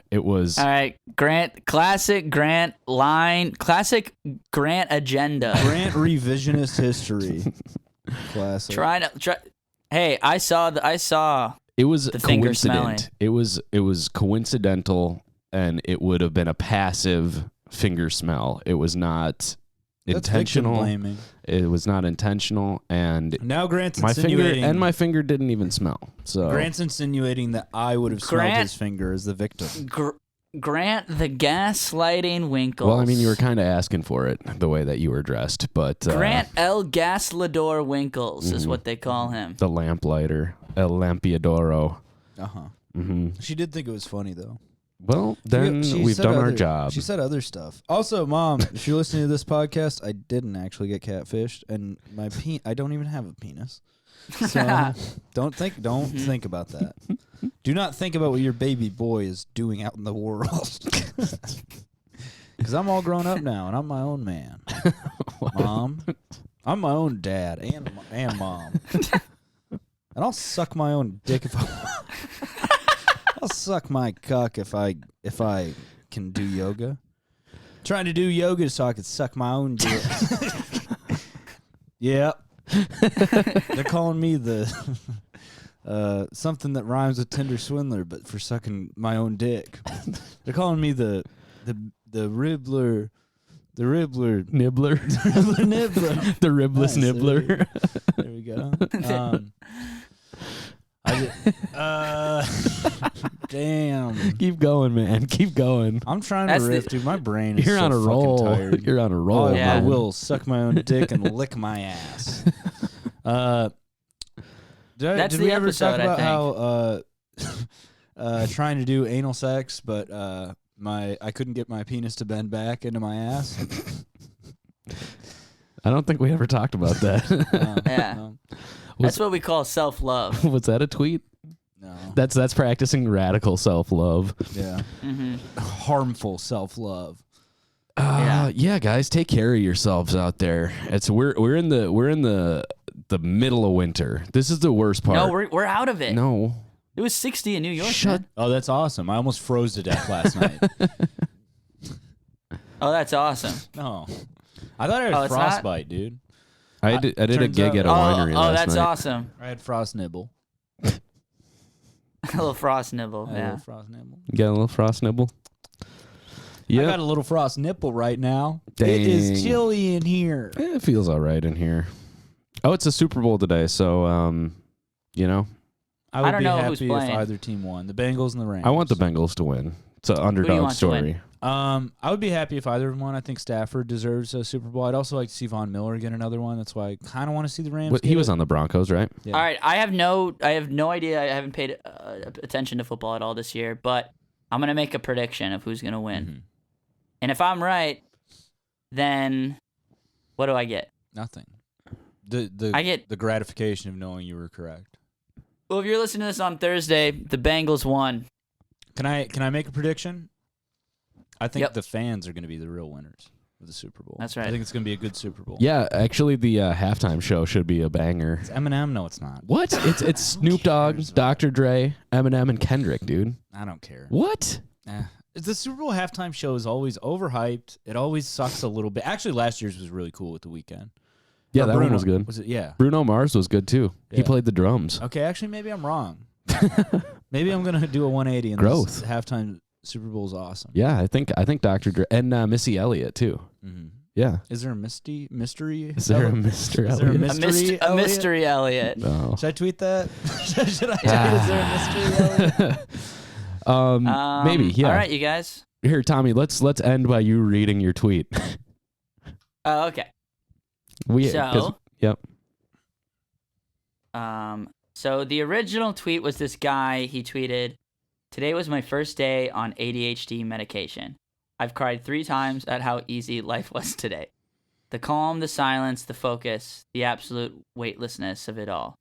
It was. All right. Classic Grant agenda. Grant revisionist history. Classic. Hey, I saw. It was the finger smelling. It was coincidental, and it would have been a passive finger smell. It was not intentional. That's victim blaming. It was not intentional, and now Grant's insinuating my finger didn't even smell. So Grant's insinuating that I would have smelled his finger as the victim. Grant the gaslighting Winkles. Well, I mean, you were kind of asking for it the way that you were dressed, but Grant El Gaslador Winkles is what they call him. The lamplighter, El Lampiadoro. She did think it was funny though. Well, then we've done our job. She said other stuff. Also, Mom, if you're listening to this podcast, I didn't actually get catfished, and I don't even have a penis. So don't think about that. Do not think about what your baby boy is doing out in the world. Because I'm all grown up now, and I'm my own man. Mom, I'm my own dad and mom. And And I'll suck my own dick if I I'll suck my cuck if I can do yoga. Trying to do yoga so I could suck my own dick. Yep. They're calling me the something that rhymes with Tinder swindler, but for sucking my own dick. They're calling me the ribbler. The ribbler. Nibbler. The nibbler. The ribless Nice, nibbler. There we go. Damn. Keep going, man. Keep going. I'm trying That's to riff, dude. My brain is You're so on a fucking roll. tired. You're on a roll. I Yeah. will suck my own dick and lick my ass. That's did the we ever episode, talk I about how trying to do anal sex, but I couldn't get my penis to bend back into my ass? I don't think we ever talked about that. Yeah. That's what we call self-love. Was that a tweet? No. That's practicing radical self-love. Yeah. Mm-hmm. Harmful self-love. Yeah, guys, take care of yourselves out there. We're in the middle of winter. This is the worst part. No, we're out of it. No. It was 60 in New York. Shut. Man. Oh, that's awesome. I almost froze to death last night. Oh, that's awesome. No. I thought I had it's not? frostbite, dude. I did a turns gig at out- a winery Oh, last that's night. awesome. I had frost nibble. A little frost nibble. I had a Yeah. little frost nibble. You got a little frost nibble? I Yeah. got a little frost nipple right now. Dang. It is chilly in here. It feels all right in here. Oh, it's a Super Bowl today, so you know, I would don't be know who's happy if playing. either team won. The Bengals and the Rams. I want the Bengals to win. It's an do you underdog want to win? story. I would be happy if either of them won. I think Stafford deserves a Super Bowl. I'd also like to see Von Miller get another one. That's why I kind of want to see the Rams. He get was it. on the Broncos, right? Yeah. All right. I have no idea. I haven't paid attention to football at all this year, but I'm going to make a prediction of who's going to win. Mhm. And if I'm right, then what do I get? Nothing. The I get- the gratification of knowing you were correct. Well, if you're listening to this on Thursday, the Bengals won. Can I make a prediction? I think Yep. the fans are going to be the real winners of the Super Bowl. That's right. I think it's going to be a good Super Bowl. Yeah, actually, the halftime show should be a banger. It's Eminem? No, it's not. What? It's Snoop Dogg, cares? Dr. Dre, Eminem, and Kendrick, dude. I don't care. What? The Super Bowl halftime show is always overhyped. It always sucks a little bit. Actually, last year's was really cool with The Weeknd. Yeah, Or that one Bruno. was good. Was it? Yeah. Bruno Mars was good too. He Yeah. played the drums. Okay, actually, maybe I'm wrong. Maybe I'm gonna do a 180 and Growth. This halftime Super Bowl is awesome. Yeah, I think Dr. Dre and Missy Elliott too. Mm-hmm. Yeah. Is there a mystery? Is there a Mr. Is there a Elliott? mystery? A mystery Elliot. No. Should I tweet that? Should I tweet? Is there a mystery? Elliott? Maybe. Yeah. All right, you guys. Here, Tommy. Let's end by you reading your tweet. Oh, okay. Yep. So the original tweet was this guy. He tweeted, "Today was my first day on ADHD medication. I've cried 3 times at how easy life was today. The calm, the silence, the focus, the absolute weightlessness of it all."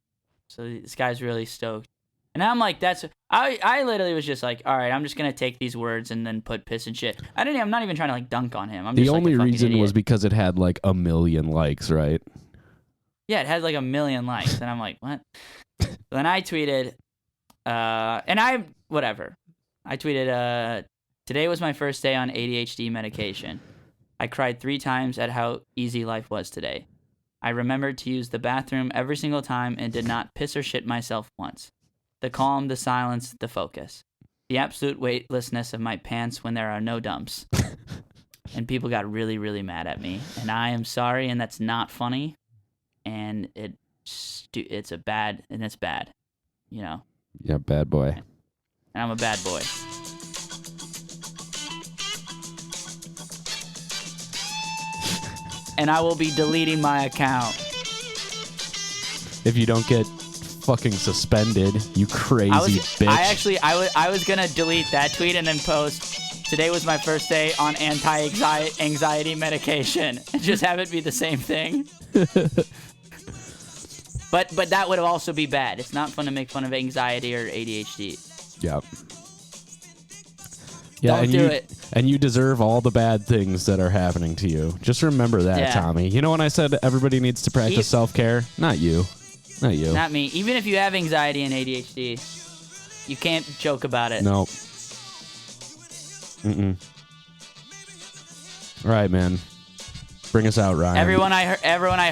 So this guy's really stoked. And I'm like, I literally was just like, all right, I'm just going to take these words and then put piss and shit. I'm not even trying to like dunk on him. I'm The just only like a fucking reason idiot. was because it had like 1 million likes, right? Yeah, it had like 1 million likes, and I'm like, what? Then I tweeted, I tweeted, "Today was my first day on ADHD medication. I cried 3 times at how easy life was today. I remembered to use the bathroom every single time and did not piss or shit myself once. The calm, the silence, the focus. The absolute weightlessness of my pants when there are no dumps." And people got really, really mad at me. And I am sorry, and that's not funny. And it's bad, you know. Yeah, bad boy. And I'm a bad boy. And I will be deleting my account. If you don't get fucking suspended, you crazy bitch. I was gonna delete that tweet and then post, "Today was my first day on anti-anxiety medication," and just have it be the same thing. But that would also be bad. It's not fun to make fun of anxiety or ADHD. Yep. Yeah, Don't and do you, it. And you deserve all the bad things that are happening to you. Just remember that, Yeah. Tommy. You know when I said everybody needs to practice self-care? Not you. Not you. Not me. Even if you have anxiety and ADHD, you can't joke about it. No. Mm-mm. All right, man. Bring us out, Ryan. Everyone I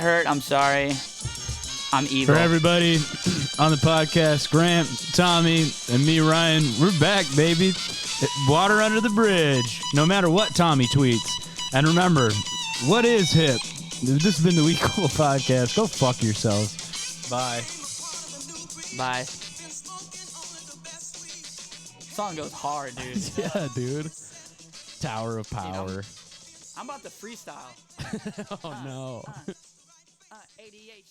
hurt, I'm sorry. I'm evil. For everybody on the podcast, Grant, Tommy, and me, Ryan, we're back, baby. Water under the bridge, no matter what Tommy tweets. And remember, what is hip? This has been the We Cool Podcast. Go fuck yourselves. Bye. Bye. Song goes hard, dude. Yeah, dude. Tower of Power. I'm about to freestyle. Oh, no. ADHD.